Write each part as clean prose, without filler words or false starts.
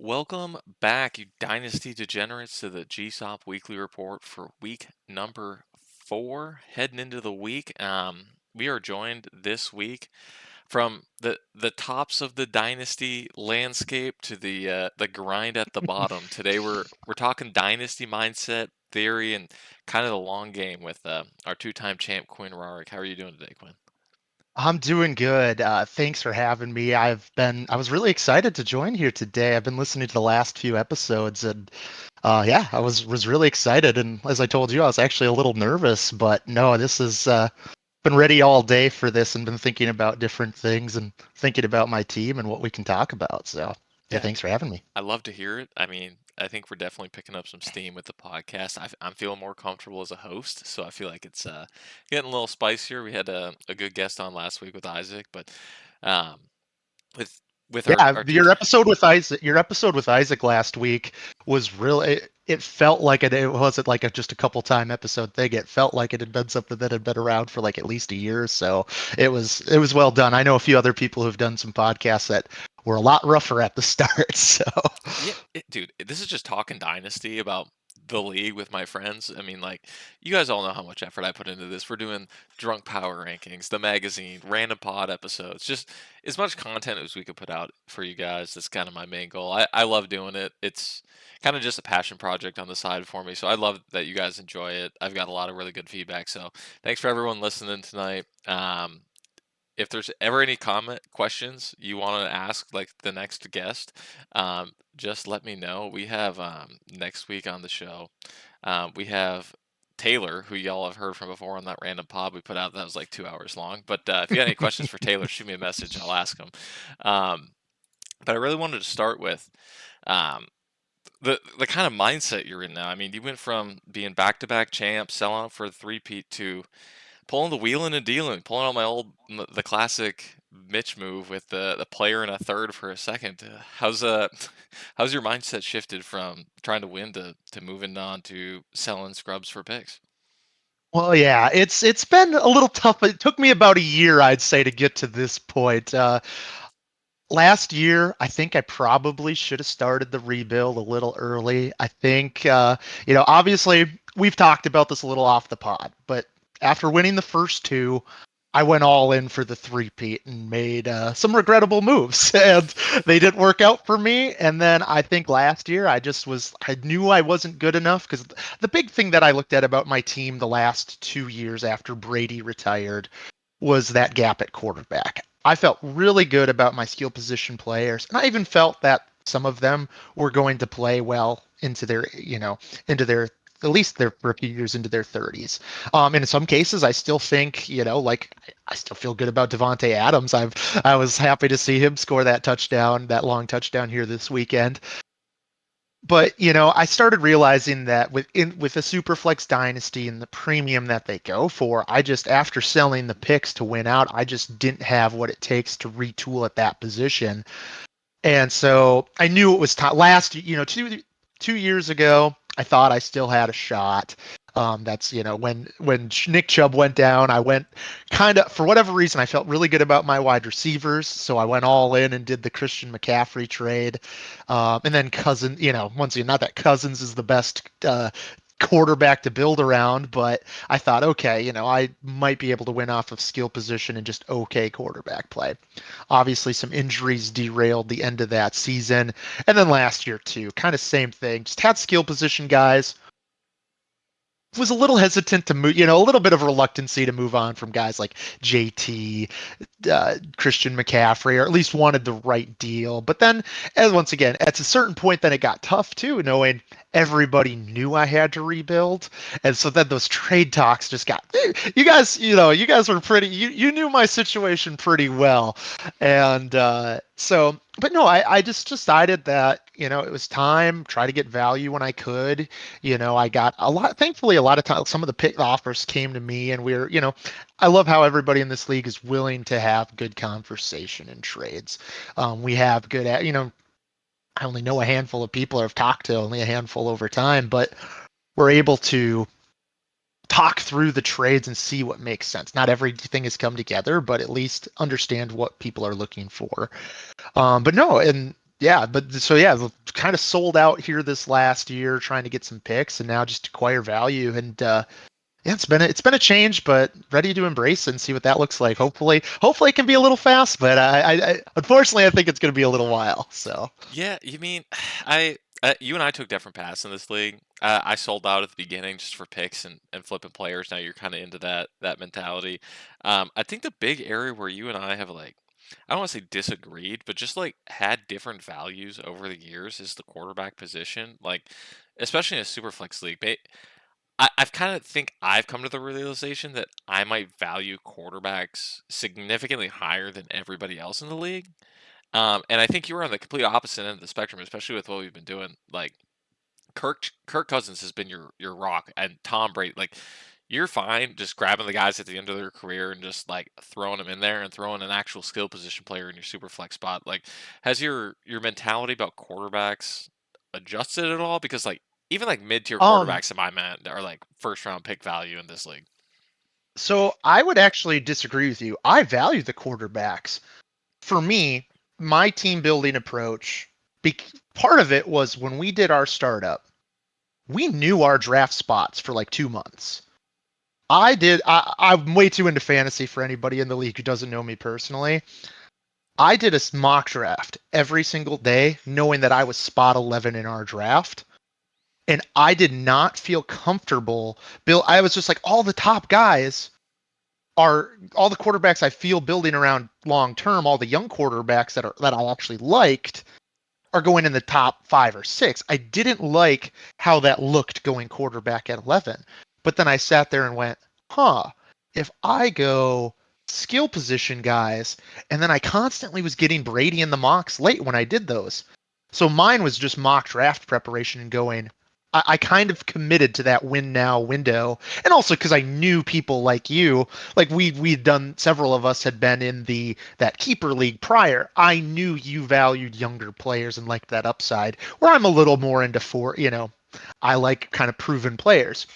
Welcome back, you Dynasty degenerates, to the GSOP weekly report for week number 4. Heading into the week, we are joined this week from the tops of the Dynasty landscape to the grind at the bottom. Today we're talking Dynasty mindset, theory, and kind of the long game with our two-time champ Quinn Rarick. How are you doing today, Quinn? I'm doing good. Thanks for having me. I was really excited to join here today. I've been listening to the last few episodes and yeah, I was really excited. And as I told you, I was actually a little nervous, but no, this is been ready all day for this and been thinking about different things and thinking about my team and what we can talk about. So yeah, Yeah, thanks for having me. I love to hear it. I mean, I think we're definitely picking up some steam with the podcast. I'm feeling more comfortable as a host, so I feel like it's getting a little spicier. We had a good guest on last week with Isaac, but um, with Yeah, our two time. Your episode with Isaac last week was really. It felt like it wasn't like just a couple time episode thing. It felt like it had been something that had been around for like at least a year or so. It was well done. I know a few other people who've done some podcasts that were a lot rougher at the start. So Yeah, dude, this is just talking dynasty about the league with my friends. I mean, like, you guys all know how much effort I put into this. We're doing drunk power rankings, the magazine, random pod episodes, just as much content as we could put out for you guys. That's kind of my main goal. I love doing it. It's kind of just a passion project on the side for me. So I love that you guys enjoy it. I've got a lot of really good feedback. So thanks for everyone listening tonight. If there's ever any questions you want to ask, like the next guest, just let me know. We have next week on the show, we have Taylor, who y'all have heard from before on that random pod we put out that was like 2 hours long. But if you got any questions for Taylor, shoot me a message. I'll ask him. Um, but I really wanted to start with um, the kind of mindset you're in now. I mean, you went from being back-to-back champ, selling out for a three-peat, to pulling the wheeling and dealing, pulling out the classic Mitch move with the player and a third for a second. How's your mindset shifted from trying to win to moving on to selling scrubs for picks? well, yeah, it's been a little tough. It took me about a year, I'd say, to get to this point. Last year, I think I probably should have started the rebuild a little early. I think, obviously we've talked about this a little off the pod, but after winning the first two, I went all in for the three-peat and made some regrettable moves, and they didn't work out for me. And then I think last year I knew I wasn't good enough because the big thing that I looked at about my team the last 2 years after Brady retired was that gap at quarterback. I felt really good about my skill position players, and I even felt that some of them were going to play well into their at least their for a few years into their 30s. And in some cases, I still think, like I still feel good about Devonte Adams. I was happy to see him score that touchdown, that long touchdown here this weekend. But I started realizing that with the Superflex Dynasty and the premium that they go for, I just after selling the picks to win out, I just didn't have what it takes to retool at that position. And so I knew it was last, 2 years ago, I thought I still had a shot. That's when Nick Chubb went down, I went kind of for whatever reason I felt really good about my wide receivers, so I went all in and did the Christian McCaffrey trade. And then once again, not that Cousins is the best quarterback to build around, but I thought, okay, I might be able to win off of skill position and just okay quarterback play. Obviously, some injuries derailed the end of that season. And then last year, too, kind of same thing. Just had skill position guys. Was a little hesitant to move, a little bit of reluctancy to move on from guys like JT, Christian McCaffrey, or at least wanted the right deal. But then, as once again, at a certain point, then it got tough too, knowing everybody knew I had to rebuild, and so then those trade talks just got. You guys were pretty. You knew my situation pretty well, and so. But no, I just decided that it was time try to get value when I could. I got a lot. Thankfully, a lot of times some of the pick offers came to me, and I love how everybody in this league is willing to have good conversation and trades. We have good at I only know a handful of people, or have talked to only a handful over time, but we're able to talk through the trades and see what makes sense. Not everything has come together, but at least understand what people are looking for. But no, and yeah, but so yeah, kind of sold out here this last year trying to get some picks and now just acquire value. And yeah, it's been a change, but ready to embrace it and see what that looks like. Hopefully it can be a little fast, but I unfortunately I think it's going to be a little while. So Yeah, you mean you and I took different paths in this league. I sold out at the beginning just for picks and flipping players. Now you're kind of into that mentality. I think the big area where you and I have like, I don't want to say disagreed, but just like had different values over the years is the quarterback position. Like, especially in a super flex league. I've kind of think I've come to the realization that I might value quarterbacks significantly higher than everybody else in the league. And I think you were on the complete opposite end of the spectrum, especially with what we've been doing. Like Kirk Cousins has been your rock, and Tom Brady. Like you're fine just grabbing the guys at the end of their career and just like throwing them in there and throwing an actual skill position player in your super flex spot. Like has your mentality about quarterbacks adjusted at all? Because like even like mid tier um quarterbacks in my mind are like first round pick value in this league. so I would actually disagree with you. I value the quarterbacks. For me, my team building approach, part of it was when we did our startup, we knew our draft spots for like 2 months. I'm way too into fantasy for anybody in the league who doesn't know me personally. I did a mock draft every single day, knowing that I was spot 11 in our draft. And I did not feel comfortable. Bill, I was just like, all the top guys are all the quarterbacks I feel building around long term, all the young quarterbacks that I actually liked are going in the top 5 or 6. I didn't like how that looked going quarterback at 11. But then I sat there and went, huh, if I go skill position guys, and then I constantly was getting Brady in the mocks late when I did those. So mine was just mock draft preparation and going, I kind of committed to that win now window. And also because I knew people like you, like we'd done, several of us had been in that keeper league prior. I knew you valued younger players and liked that upside, where I'm a little more into I like kind of proven players.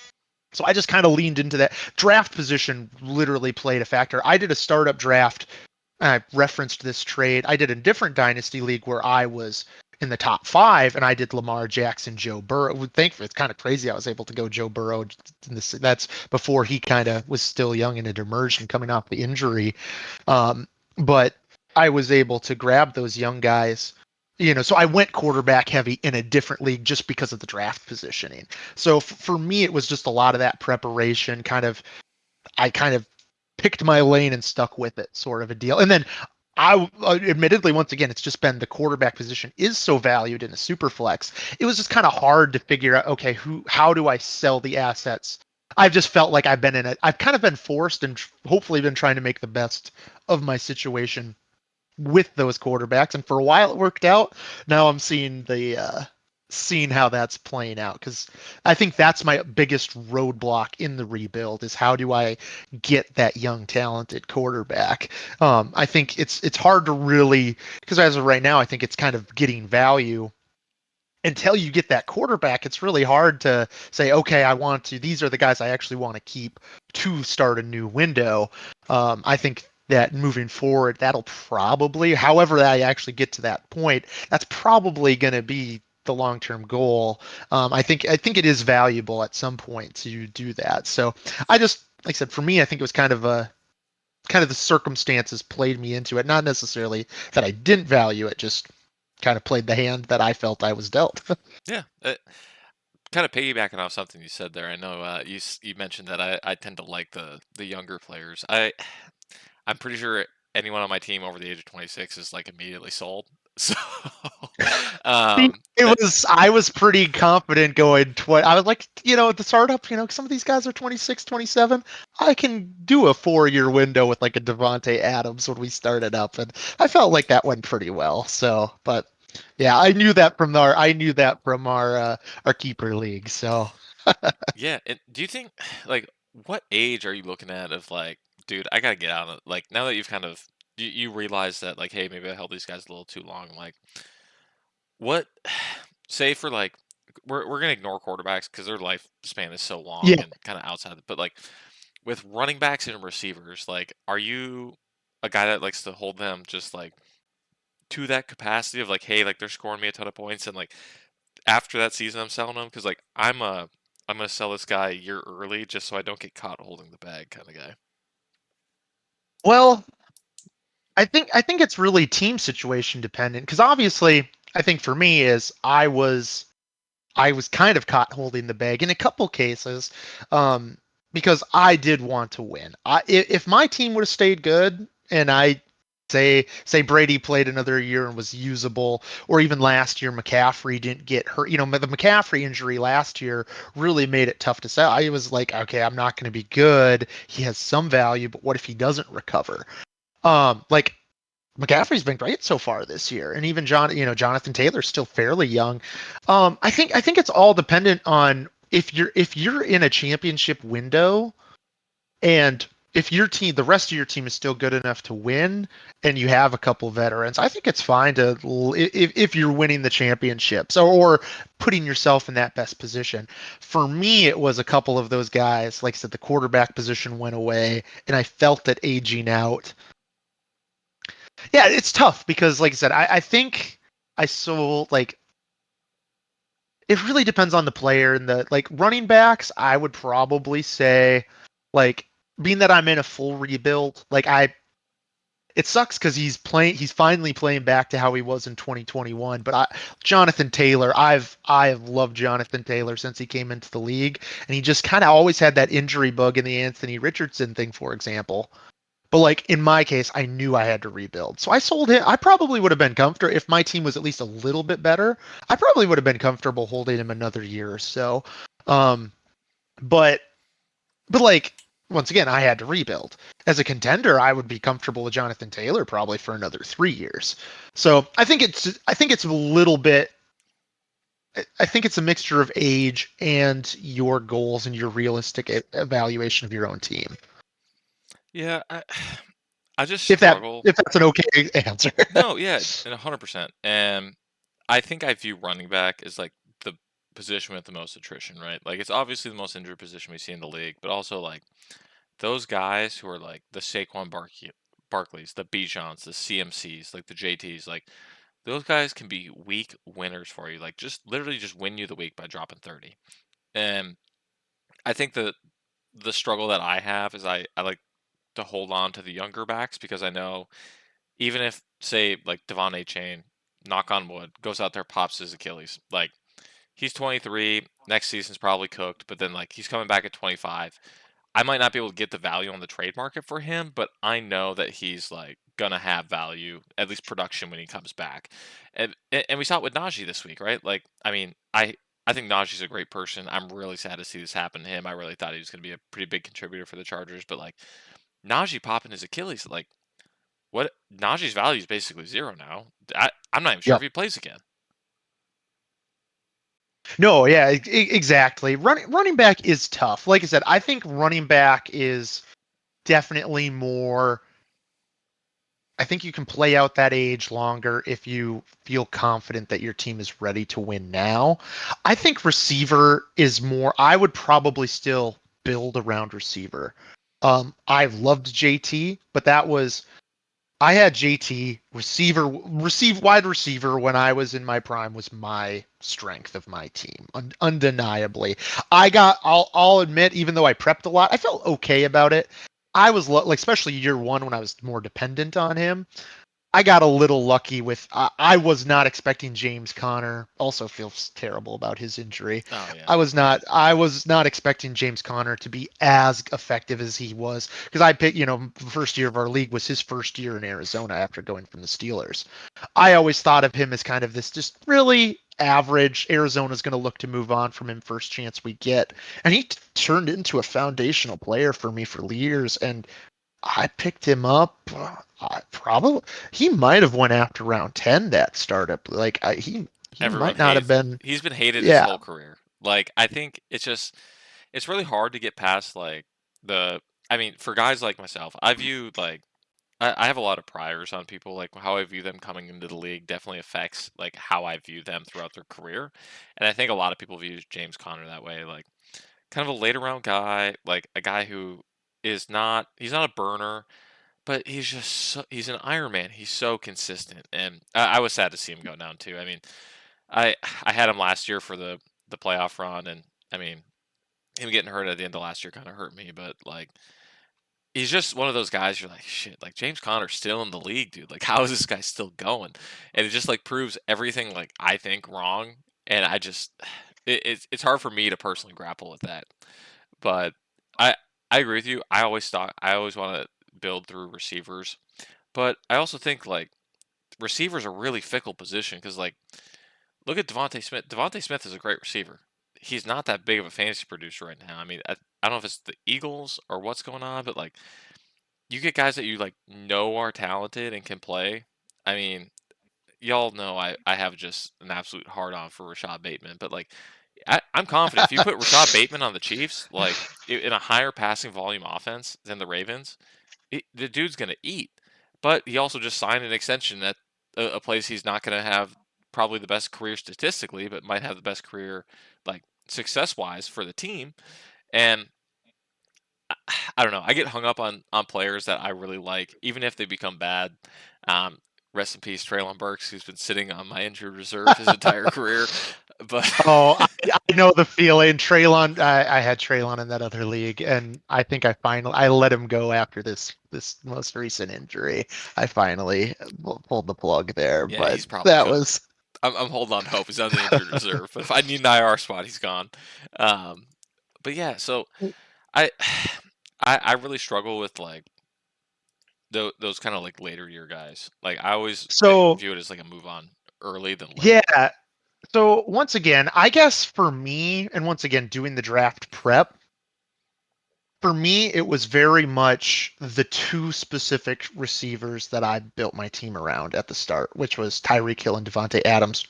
So I just kind of leaned into that. Draft position literally played a factor. I did a startup draft. I referenced this trade. I did a different dynasty league where I was in the top 5, and I did Lamar Jackson, Joe Burrow. Thankfully, it's kind of crazy I was able to go Joe Burrow. That's before he kind of was still young and had emerged and coming off the injury. But I was able to grab those young guys. So I went quarterback heavy in a different league just because of the draft positioning. So for me, it was just a lot of that preparation. I kind of picked my lane and stuck with it, sort of a deal. And then admittedly, once again, it's just been the quarterback position is so valued in a super flex. It was just kind of hard to figure out, okay, how do I sell the assets? I've just felt like I've kind of been forced and hopefully been trying to make the best of my situation with those quarterbacks. And for a while it worked out. Now I'm seeing how that's playing out, because I think that's my biggest roadblock in the rebuild is how do I get that young talented quarterback. I think it's hard to really, because as of right now I think it's kind of getting value until you get that quarterback. It's really hard to say, okay, these are the guys I actually want to keep to start a new window. I think that moving forward, that'll probably, however I actually get to that point, that's probably going to be the long-term goal. I think it is valuable at some point to do that. So I just, like I said, for me, I think it was kind of the circumstances played me into it. Not necessarily that I didn't value it, just kind of played the hand that I felt I was dealt. Yeah. Kind of piggybacking off something you said there. I know you mentioned that I tend to like the younger players. I'm pretty sure anyone on my team over the age of 26 is like immediately sold. So, See, um, it uh, was I was pretty confident going I was like, at the startup, some of these guys are 26, 27. I can do a 4-year window with like a Devonte Adams when we started up, and I felt like that went pretty well. So, but yeah, I knew that from our keeper league. So, yeah. And do you think like what age are you looking at of like, dude, I gotta get out of like now that you've kind of you realize that like, hey, maybe I held these guys a little too long. Like, what say for like we're gonna ignore quarterbacks because their lifespan is so long yeah. and kind of outside. But like with running backs and receivers, like, are you a guy that likes to hold them just like to that capacity of like, hey, like they're scoring me a ton of points, and like after that season, I'm selling him because like I'm gonna sell this guy a year early just so I don't get caught holding the bag kind of guy. Well, I think it's really team situation dependent because obviously I think for me is I was kind of caught holding the bag in a couple cases, um, because I did want to win. If my team would have stayed good and I say Brady played another year and was usable, or even last year McCaffrey didn't get hurt. The McCaffrey injury last year really made it tough to sell. I was like, okay, I'm not going to be good. He has some value, but what if he doesn't recover? Like McCaffrey's been great so far this year, and even Jonathan Taylor's still fairly young. I think it's all dependent on if you're in a championship window, and if your team, the rest of your team is still good enough to win, and you have a couple veterans. I think it's fine to if you're winning the championships or putting yourself in that best position. For me, it was a couple of those guys. Like I said, the quarterback position went away, and I felt it aging out. Yeah, it's tough because, like I said, I think I sold like it really depends on the player and the like running backs. I would probably say, like, being that I'm in a full rebuild, like it sucks because he's finally playing back to how he was in 2021. But Jonathan Taylor, I have loved Jonathan Taylor since he came into the league, and he just kind of always had that injury bug in the Anthony Richardson thing, for example. But like in my case, I knew I had to rebuild. So I sold him. I probably would have been comfortable if my team was at least a little bit better. I probably would have been comfortable holding him another year or so. Um, but like once again, I had to rebuild. As a contender, I would be comfortable with Jonathan Taylor probably for another 3 years. So I think it's a little bit. I think it's a mixture of age and your goals and your realistic evaluation of your own team. Yeah, I just If that struggle. if that's an okay answer. No, yeah, and 100%. And I think I view running back as like the position with the most attrition, right? Like it's obviously the most injured position we see in the league, but also like those guys who are like the Barkleys, the Bijans, the CMCs, like the JTs, like those guys can be week winners for you. Like just literally just win you the week by dropping 30. And I think the struggle that I have is I like to hold on to the younger backs because I know even if say like Devon A. Chain, knock on wood, goes out there, pops his Achilles, like he's 23, next season's probably cooked, but then like he's coming back at 25. I might not be able to get the value on the trade market for him, but I know that he's like gonna have value, at least production when he comes back. And we saw it with Najee this week, right? Like, I mean, I think Najee's a great person. I'm really sad to see this happen to him. I really thought he was gonna be a pretty big contributor for the Chargers, but like Najee popping his Achilles, like what Najee's value is basically zero now. I'm not even sure if Yep. he plays again. No, yeah, exactly. Running back is tough. Like I said, I think running back is definitely more. I think you can play out that age longer if you feel confident that your team is ready to win now. I think receiver is more. I would probably still build around receiver. I loved JT, but that was I had JT wide receiver when I was in my prime was my strength of my team, undeniably. I'll admit, even though I prepped a lot, I felt okay about it. I was like, especially year one when I was more dependent on him. I got a little lucky with. I was not expecting James Conner. Also feels terrible about his injury. Oh yeah. I was not expecting James Conner to be as effective as he was because I picked. The first year of our league was his first year in Arizona after going from the Steelers. I always thought of him as kind of this just really average. Arizona's going to look to move on from him first chance we get, and he turned into a foundational player for me for years. And I picked him up. Probably he might have went after round 10 that startup. Like he Everyone might not have hates. been. He's been hated his Yeah. whole career. Like I think it's really hard to get past like the. I mean, for guys like myself, I view like I have a lot of priors on people. Like how I view them coming into the league definitely affects like how I view them throughout their career. And I think a lot of people view James Conner that way. Like kind of a later round guy, like a guy who is not he's not a burner, but he's an Iron Man. He's so consistent, and I was sad to see him go down too. I mean, I I had him last year for the playoff run, and I mean, him getting hurt at the end of last year kind of hurt me, but like he's just one of those guys you're like, shit, like James Conner's still in the league, dude. Like how is this guy still going? And it just like proves everything like I think wrong. And I just it's hard for me to personally grapple with that. But I I agree with you. I always want to build through receivers. But I also think like receivers are a really fickle position because like look at Devontae Smith. Devontae Smith is a great receiver. He's not that big of a fantasy producer right now. I mean, I don't know if it's the Eagles or what's going on, but like you get guys that you like know are talented and can play. I mean, y'all know I have just an absolute hard on for Rashad Bateman, but like I'm confident if you put Rashad Bateman on the Chiefs, like in a higher passing volume offense than the Ravens, the dude's gonna eat. But he also just signed an extension at a place he's not gonna have probably the best career statistically, but might have the best career like success wise for the team. And I don't know. I get hung up on players that I really like, even if they become bad. Um, Rest in peace, Traylon Burks, who's been sitting on my injured reserve his entire career. But Oh, I know the feeling. Traylon, I had Traylon in that other league, and I think I let him go after this most recent injury. I finally pulled the plug there, yeah, but he's probably that cooked. was I'm holding on to hope. He's on the injured reserve. But if I need an IR spot, he's gone. Um, but yeah, so I, I really struggle with like those kind of like later year guys. Like I always so view it as like a move on early than late. yeah. So once again, I guess for me, and once again doing the draft prep, for me, it was very much the two specific receivers that I built my team around at the start, which was Tyreek Hill and Devontae Adams.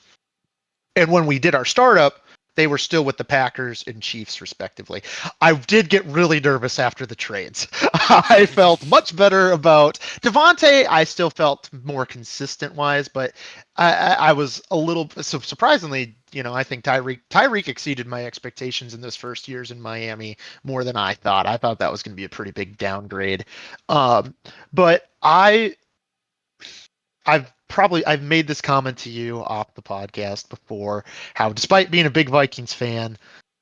And when we did our startup, they were still with the Packers and Chiefs, respectively. I did get really nervous after the trades. I felt much better about Devontae. I still felt more consistent wise, but I was a little so surprisingly. I think Tyreek exceeded my expectations in those first years in Miami more than I thought. I thought that was going to be a pretty big downgrade. Um, but I've made this comment to you off the podcast before, how despite being a big Vikings fan,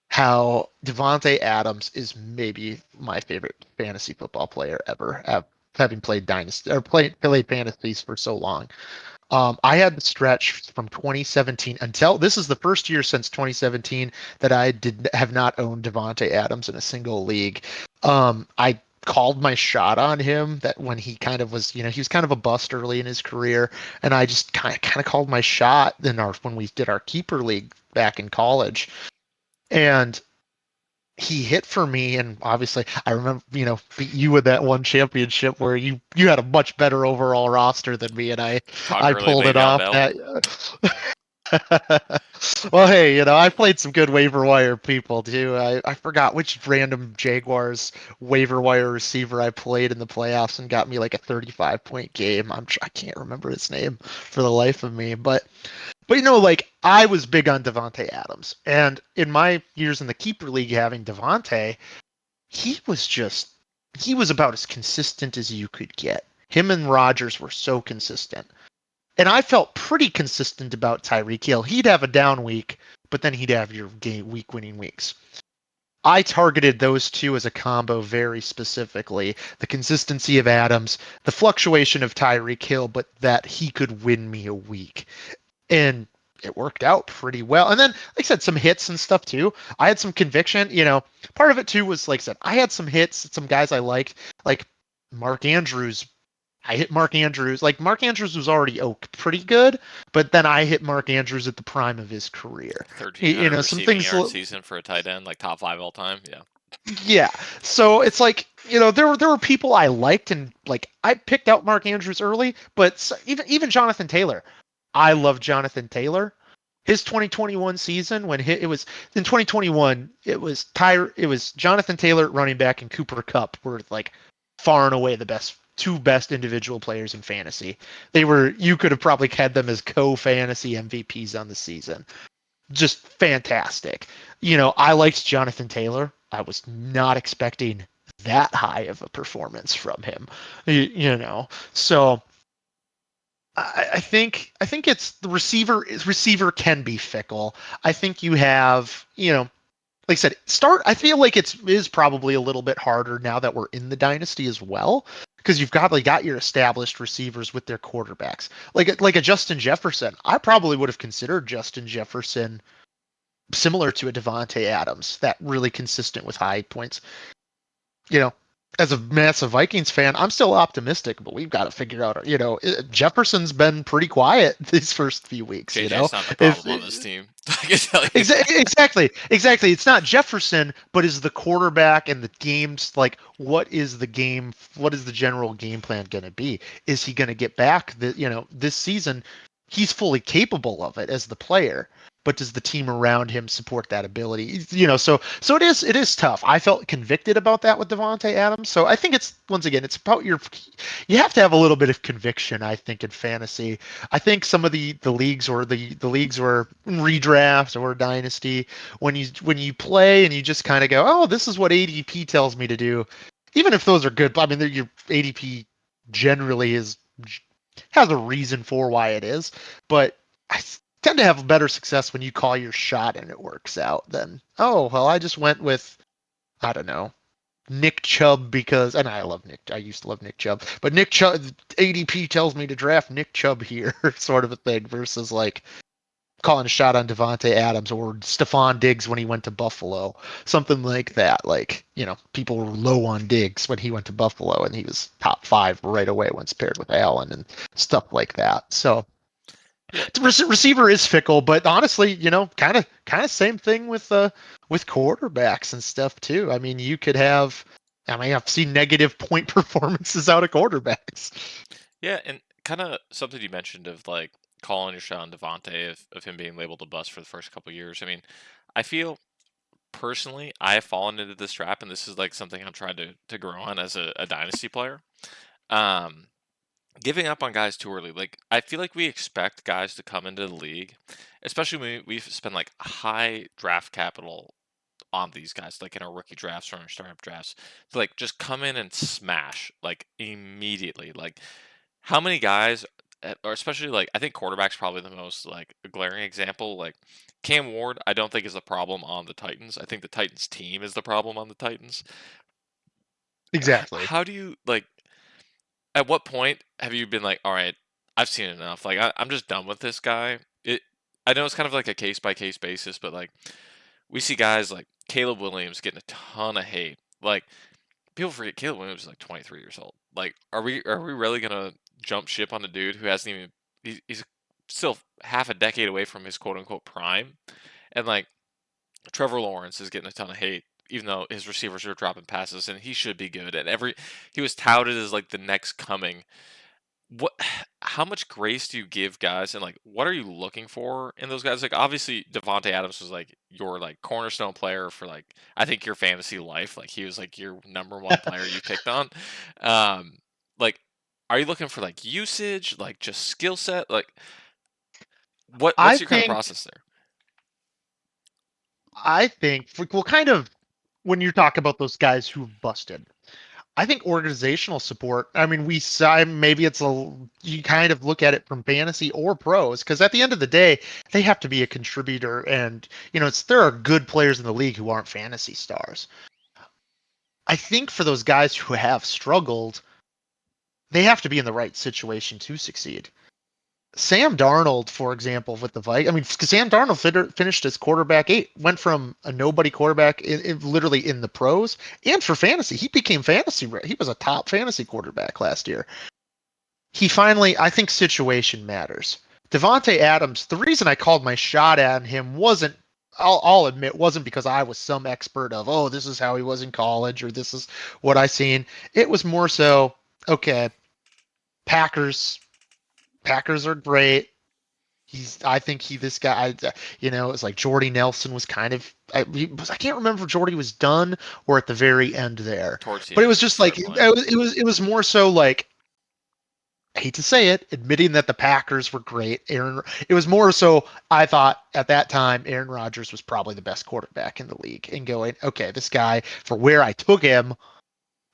how Devontae Adams is maybe my favorite fantasy football player ever, having played Dynasty or played fantasies for so long. I had the stretch from 2017 until this is the first year since 2017 that I did have not owned Devontae Adams in a single league. I called my shot on him that when he kind of was, he was kind of a bust early in his career, and I just kind of called my shot in our when we did our keeper league back in college, and he hit for me. And obviously I remember beat you with that one championship where you had a much better overall roster than me, and I Talk I early, pulled lay it down off belt. that. Well, hey, I played some good waiver wire people too. I forgot which random Jaguars waiver wire receiver I played in the playoffs and got me like a 35-point game. I can't remember his name for the life of me, but like I was big on Devonte Adams, and in my years in the keeper league having Devonte, he was about as consistent as you could get. Him and Rodgers were so consistent. And I felt pretty consistent about Tyreek Hill. He'd have a down week, but then he'd have your week winning weeks. I targeted those two as a combo very specifically. The consistency of Adams, the fluctuation of Tyreek Hill, but that he could win me a week. And it worked out pretty well. And then, like I said, some hits and stuff too. I had some conviction. Part of it too was, like I said, I had some hits, some guys I liked, like Mark Andrews. I hit Mark Andrews. Like Mark Andrews was already pretty good, but then I hit Mark Andrews at the prime of his career. 1,300 Some receiving things. yard season for a tight end, like top five all time. Yeah. Yeah. So it's like, there were people I liked, and like I picked out Mark Andrews early, but even Jonathan Taylor. I love Jonathan Taylor. His 2021 season, when it was in 2021, it was Jonathan Taylor running back and Cooper Kupp were like far and away the two best individual players in fantasy. You could have probably had them as co-fantasy MVPs on the season. Just fantastic. I liked Jonathan Taylor. I was not expecting that high of a performance from him. You know, so I think it's the receiver can be fickle. I think you have, like I said, start. I feel like it is probably a little bit harder now that we're in the dynasty as well, because you've got your established receivers with their quarterbacks. Like a Justin Jefferson, I probably would have considered Justin Jefferson similar to a Devonte Adams, that really consistent with high points. you know, as a massive Vikings fan, I'm still optimistic, but we've got to figure out, Jefferson's been pretty quiet these first few weeks, JJ's not the if problem on this team. I can tell you. exactly. It's not Jefferson, but is the quarterback and the games like what is the game? What is the general game plan going to be? Is he going to get back this season? He's fully capable of it as the player, but does the team around him support that ability? So it is tough. I felt convicted about that with Devonte Adams. So I think it's once again it's about you have to have a little bit of conviction. I think in fantasy, I think some of the leagues or the leagues where redraft or dynasty, when you play and you just kind of go, oh, this is what ADP tells me to do, even if those are good. I mean, your ADP generally has a reason for why it is, but I tend to have better success when you call your shot and it works out than, oh, well, I just went with, I don't know, Nick Chubb because, and I love Nick. I used to love Nick Chubb, but Nick Chubb ADP tells me to draft Nick Chubb here, sort of a thing, versus like calling a shot on Devonte Adams or Stephon Diggs when he went to Buffalo, something like that. Like people were low on Diggs when he went to Buffalo, and he was top 5 right away once paired with Allen and stuff like that. So Yeah, the receiver is fickle, but honestly, kind of same thing with quarterbacks and stuff too. I mean, you could have. I mean, I've seen negative point performances out of quarterbacks. yeah, and kind of something you mentioned of like calling your shot on Devontae of him being labeled a bust for the first couple years. I mean, I feel personally I have fallen into this trap, and this is like something I'm trying to grow on as a dynasty player. Um, Giving up on guys too early. Like I feel like we expect guys to come into the league, especially when we spend like high draft capital on these guys, like in our rookie drafts or our startup drafts, to like just come in and smash like immediately. Like how many guys, or especially like I think quarterback's probably the most like glaring example. Like Cam Ward, I don't think is the problem on the Titans. I think the Titans team is the problem on the Titans. Exactly. How do you like? At what point have you been like, all right, I've seen enough. Like I'm just done with this guy. I know it's kind of like a case by case basis, but like we see guys like Caleb Williams getting a ton of hate. Like people forget Caleb Williams is like 23 years old. Like are we really gonna jump ship on a dude who hasn't even he's still half a decade away from his quote unquote prime? And like Trevor Lawrence is getting a ton of hate, even though his receivers are dropping passes and he should be good. And he was touted as like the next coming. What how much grace do you give guys, and like what are you looking for in those guys? Like obviously Devonte Adams was like your like cornerstone player for like I think your fantasy life. Like he was like your number one player you picked on. Um like are you looking for like usage, like just skill set? Like I what's your kind of think process there? I think well, kind of when you talk about those guys who've busted. I think organizational support. I mean, we saw maybe you kind of look at it from fantasy or pros because at the end of the day, they have to be a contributor, and there are good players in the league who aren't fantasy stars. I think for those guys who have struggled, they have to be in the right situation to succeed. Sam Darnold, for example, with the Vikings. I mean, Sam Darnold finished as quarterback 8, went from a nobody quarterback literally in the pros and for fantasy. He became fantasy. He was a top fantasy quarterback last year. He finally, I think, situation matters. Devonte Adams. The reason I called my shot at him wasn't. I'll admit, wasn't because I was some expert of, oh, this is how he was in college or this is what I seen. It was more so, okay, Packers. Packers are great. I think this guy, it's like Jordy Nelson was kind of, I can't remember if Jordy was done or at the very end there, Towards the but it end was when he just like, started playing. it was more so like, I hate to say it, admitting that the Packers were great. It was more so I thought at that time Aaron Rodgers was probably the best quarterback in the league, and going, okay, this guy for where I took him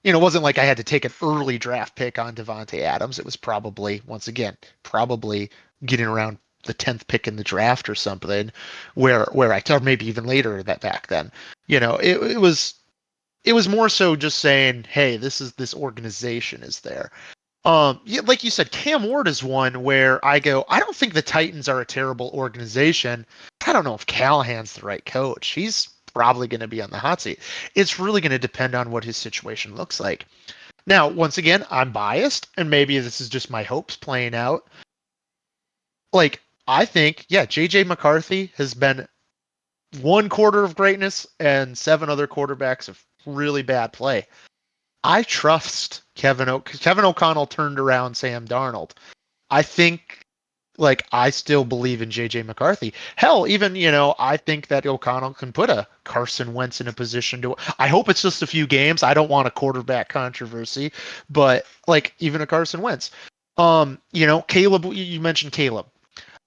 It wasn't like I had to take an early draft pick on Devontae Adams. It was probably, once again, probably getting around the 10th pick in the draft or something, where I, or maybe even later that back then. It was more so just saying, hey, this organization is there. Yeah, like you said, Cam Ward is one where I go, I don't think the Titans are a terrible organization. I don't know if Callahan's the right coach. He's probably going to be on the hot seat. It's really going to depend on what his situation looks like. Now, once again, I'm biased, and maybe this is just my hopes playing out. Like, I think, yeah, JJ McCarthy has been one quarter of greatness and seven other quarterbacks of really bad play. I trust Kevin O'Connell turned around Sam Darnold. I think I still believe in JJ McCarthy. Hell, even I think that O'Connell can put a Carson Wentz in a position to. I hope it's just a few games. I don't want a quarterback controversy, but even a Carson Wentz. Caleb. You mentioned Caleb.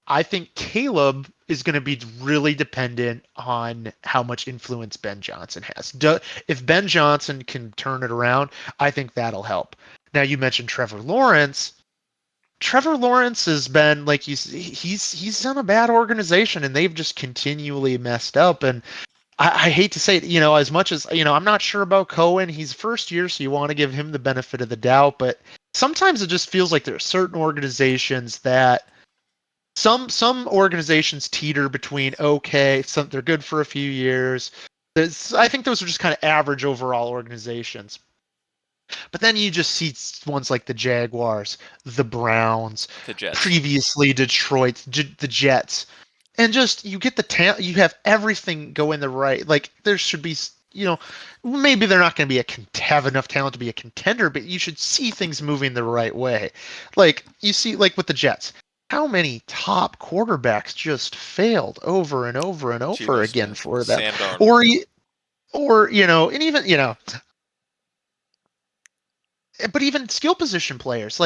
I think Caleb is going to be really dependent on how much influence Ben Johnson has. If Ben Johnson can turn it around, I think that'll help. Now you mentioned Trevor Lawrence. Trevor Lawrence has been he's on a bad organization and they've just continually messed up. And I hate to say it, as much as I'm not sure about Cohen. He's first year, so you want to give him the benefit of the doubt. But sometimes it just feels like there are certain organizations that some organizations teeter between okay, they're good for a few years. I think those are just kind of average overall organizations. But then you just see ones like the Jaguars, the Browns, The Jets. previously Detroit, the Jets, and just you get the talent. You have everything go in the right. There should be, maybe they're not going to be have enough talent to be a contender, but you should see things moving the right way. You see, with the Jets, how many top quarterbacks just failed over and over and over Geno again Smith, for them, Sam Darnold. or and even but even skill position players,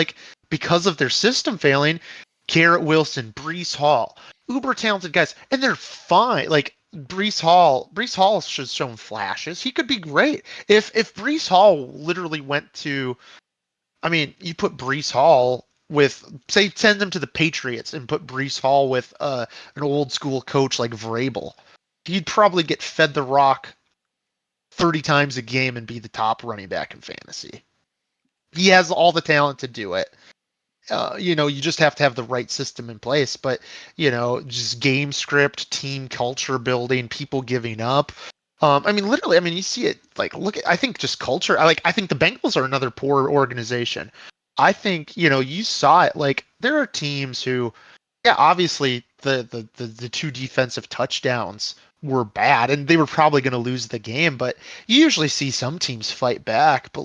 because of their system failing, Garrett Wilson, Brees Hall, uber talented guys, and they're fine. Brees Hall has shown flashes. He could be great. If Brees Hall literally went to, I mean, you put Brees Hall with, say, send him to the Patriots and put Brees Hall with an old school coach like Vrabel, he'd probably get fed the rock 30 times a game and be the top running back in fantasy. He has all the talent to do it. You just have to have the right system in place. But just game script, team culture building, people giving up. I mean, literally, I mean, you see it. Look at. I think just culture. I think the Bengals are another poor organization. I think you saw it. There are teams who, yeah, obviously the two defensive touchdowns were bad, and they were probably going to lose the game. But you usually see some teams fight back. But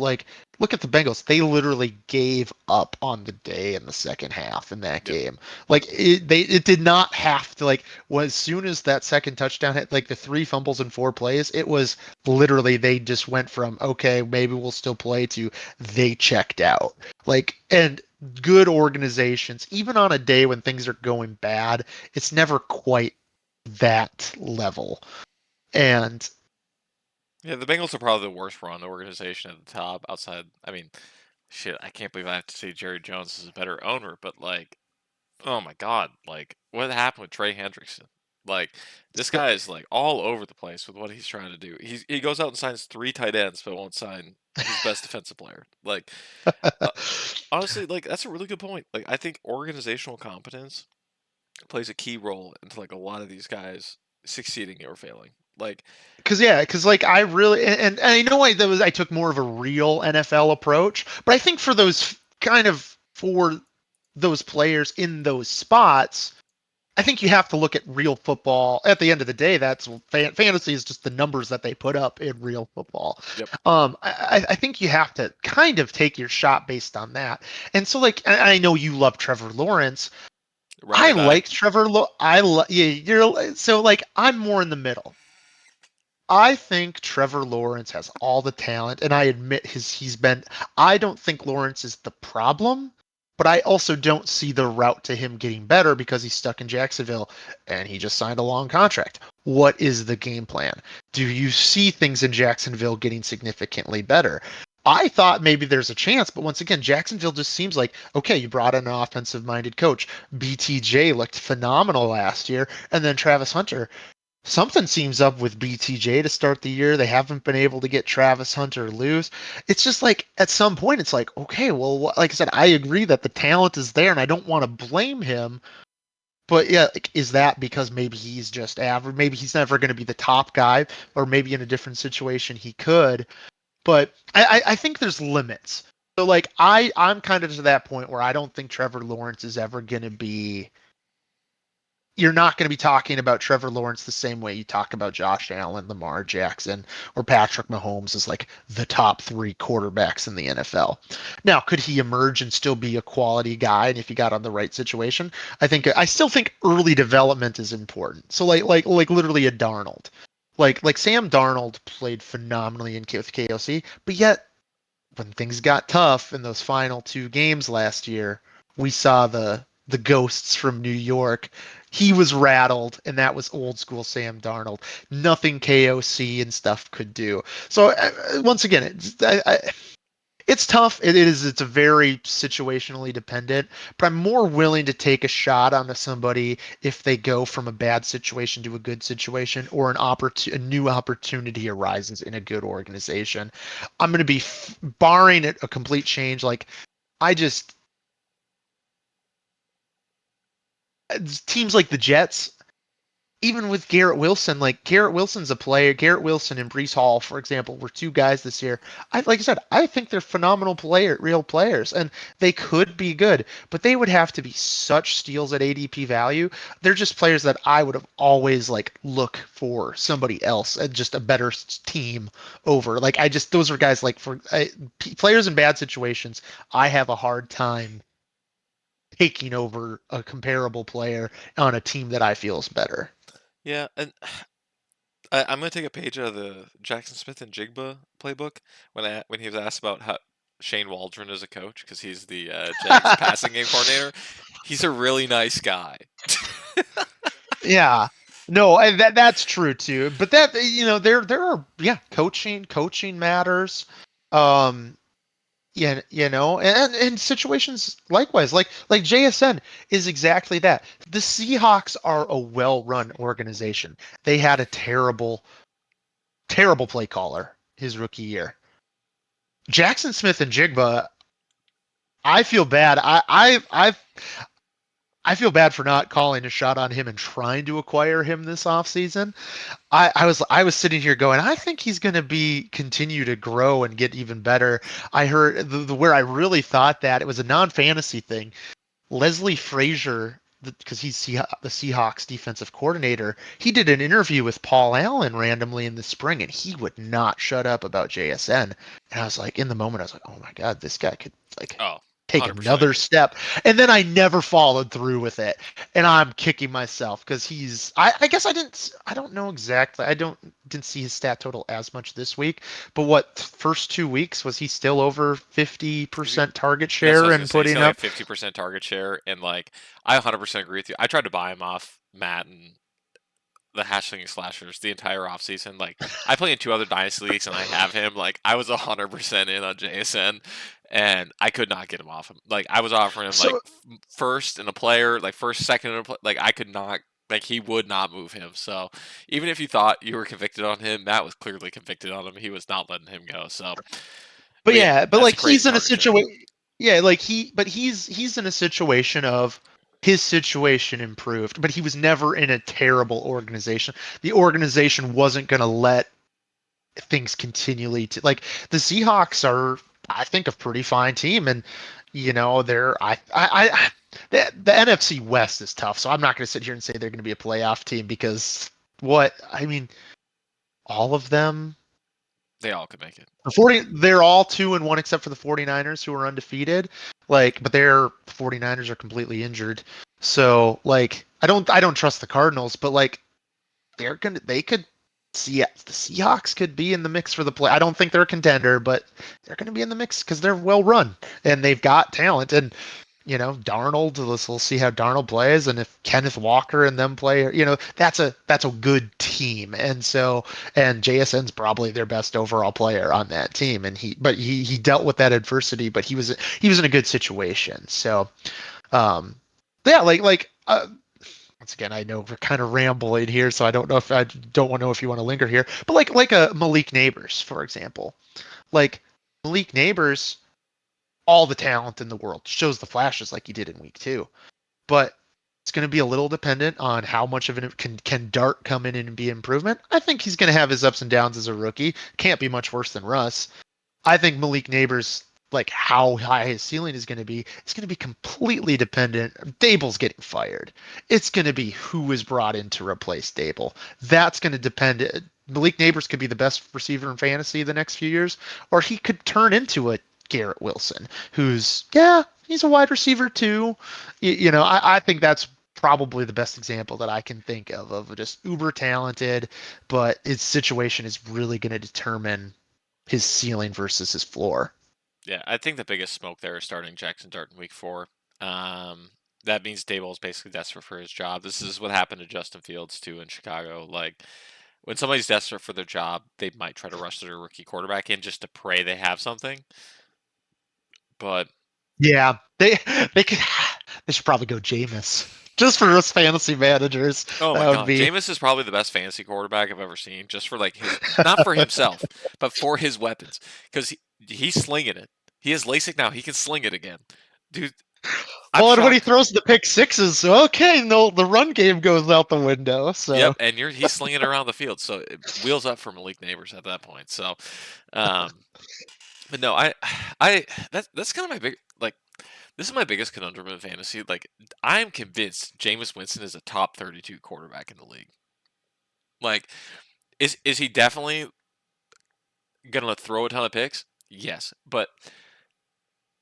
look at the Bengals. They literally gave up on the day in the second half in that Yep. game. It did not have to as soon as that second touchdown hit, the three fumbles in 4 plays, it was literally they just went from okay, maybe we'll still play to they checked out. And good organizations, even on a day when things are going bad, it's never quite that level. And Yeah, the Bengals are probably the worst run organization at the top. Outside, I mean, shit, I can't believe I have to say Jerry Jones is a better owner, but oh my god, what happened with Trey Hendrickson? This guy is all over the place with what he's trying to do. He goes out and signs 3 tight ends, but won't sign his best defensive player. Uh, honestly, that's a really good point. I think organizational competence plays a key role into a lot of these guys succeeding or failing. because I really and I know I took more of a real NFL approach, but I think for those players in those spots, I think you have to look at real football. At the end of the day, that's fantasy is just the numbers that they put up in real football. Yep, I think you have to kind of take your shot based on that. And so, I know you love Trevor Lawrence. ride I or die. like yeah. I'm more in the middle. I think Trevor Lawrence has all the talent, and I admit he's been. I don't think Lawrence is the problem, but I also don't see the route to him getting better because he's stuck in Jacksonville and he just signed a long contract. What is the game plan? Do you see things in Jacksonville getting significantly better? I thought maybe there's a chance, but once again, Jacksonville just seems like, okay, you brought in an offensive minded coach. BTJ looked phenomenal last year, and then Travis Hunter. Something seems up with BTJ to start the year. They haven't been able to get Travis Hunter loose. It's just like at some point, it's like, okay, well, like I said, I agree that the talent is there, and I don't want to blame him. But yeah, like, is that because maybe he's just average? Maybe he's never going to be the top guy, or maybe in a different situation he could. But I think there's limits. So like I'm kind of to that point where I don't think Trevor Lawrence is ever going to be. You're not going to be talking about Trevor Lawrence the same way you talk about Josh Allen, Lamar Jackson, or Patrick Mahomes as like the top three quarterbacks in the NFL. Now, could he emerge and still be a quality guy? And if he got on the right situation, I still think early development is important. So like literally a Darnold. Like Sam Darnold played phenomenally with KOC, but yet when things got tough in those final two games last year, we saw the ghosts from New York. He was rattled, and that was old school Sam Darnold. Nothing KOC and stuff could do. So once again, it's tough. It is. It's a very situationally dependent. But I'm more willing to take a shot onto somebody if they go from a bad situation to a good situation, or a new opportunity arises in a good organization. I'm going to be barring a complete change. Like I just teams like the Jets, even with Garrett Wilson, like Garrett Wilson's a player. Garrett Wilson and Brees Hall, for example, were two guys this year. Like I said, I think they're phenomenal real players, and they could be good, but they would have to be such steals at ADP value. They're just players that I would have always like look for somebody else and just a better team over. Like I just those are guys like players in bad situations. I have a hard time taking over a comparable player on a team that I feel is better. Yeah, and I'm gonna take a page out of the Jackson Smith and Jigba playbook when he was asked about how Shane Waldron is a coach because he's the Jags passing game coordinator. He's a really nice guy. Yeah. No, and that's true too. But that there are coaching matters. Um yeah, and situations likewise. Like JSN is exactly that. The Seahawks are a well-run organization. They had a terrible play caller his rookie year. Jackson Smith and Jigba, I feel bad. I feel bad for not calling a shot on him and trying to acquire him this offseason. I was sitting here going, I think he's going to continue to grow and get even better. I heard where I really thought that it was a non-fantasy thing. Leslie Frazier, because he's the Seahawks defensive coordinator, he did an interview with Paul Allen randomly in the spring, and he would not shut up about JSN. And I was like, in the moment, I was like, oh my god, this guy could like Oh, take 100% another agree. step. And then I never followed through with it. And I'm kicking myself because I guess I don't know exactly. Didn't see his stat total as much this week, but what first 2 weeks was he still over He's, g- 50% target that's what I share was gonna and say. He's putting got like up? a 50% target share, and like I 100% agree with you. I tried to buy him off Matt and the Hashling Slashers the entire offseason. Like I play in two other dynasty leagues and I have him. Like I was 100% in on JSN, and I could not get him off him. Like I was offering him like So first in a player, like first, second in a like I could not. Like he would not move him. So even if you thought you were convicted on him, Matt was clearly convicted on him. He was not letting him go. So, but but yeah, yeah, but that's like a crazy he's in a target share. situation. Yeah, like he's in a situation of his situation improved, but he was never in a terrible organization. The organization wasn't going to let things continually to like the Seahawks are, I think, a pretty fine team, and they're the NFC West is tough, so I'm not going to sit here and say they're going to be a playoff team because what I mean, all of them. They all could make it. They're all 2-1 except for the 49ers who are undefeated. Like, but their 49ers are completely injured. So, like, I don't trust the Cardinals, but like they could see the Seahawks could be in the mix for the play. I don't think they're a contender, but they're going to be in the mix because they're well run and they've got talent. And Darnold. We'll see how Darnold plays, and if Kenneth Walker and them play, that's a good team. And JSN's probably their best overall player on that team, and he dealt with that adversity, but he was in a good situation. So, um, yeah, once again, I know we're kind of rambling here, so I don't want to know if you want to linger here, but like a Malik Neighbors, for example, like Malik Neighbors, all the talent in the world, shows the flashes like he did in week 2, but it's going to be a little dependent on how much of an can Dart come in and be improvement. I think he's going to have his ups and downs as a rookie. Can't be much worse than Russ. I think Malik Neighbors, like how high his ceiling is going to be, it's going to be completely dependent. Dable's getting fired. It's going to be who is brought in to replace Dable. That's going to depend. Malik Neighbors could be the best receiver in fantasy the next few years, or he could turn into a Garrett Wilson, who's, yeah, he's a wide receiver too. I think that's probably the best example that I can think of just uber talented, but his situation is really going to determine his ceiling versus his floor. Yeah, I think the biggest smoke there is starting Jackson Dart in week 4. Um, that means Dable is basically desperate for his job. This is what happened to Justin Fields too in Chicago. Like when somebody's desperate for their job, they might try to rush their rookie quarterback in just to pray they have something. But Yeah, they could they should probably go Jameis just for us fantasy managers. oh my That would God, be. Jameis is probably the best fantasy quarterback I've ever seen. Just for like his, not for himself, but for his weapons, because he's slinging it. He has LASIK now. He can sling it again, dude. I'm Well, and when he shocked. throws the pick sixes, okay, no, the run game goes out the window. Yep, So and he's slinging it around the field, so wheels up for Malik Neighbors at that point. So, um, but no, I that's kind of my big like this is my biggest conundrum in fantasy. Like, I'm convinced Jameis Winston is a top 32 quarterback in the league. Like, is he definitely gonna throw a ton of picks? Yes, but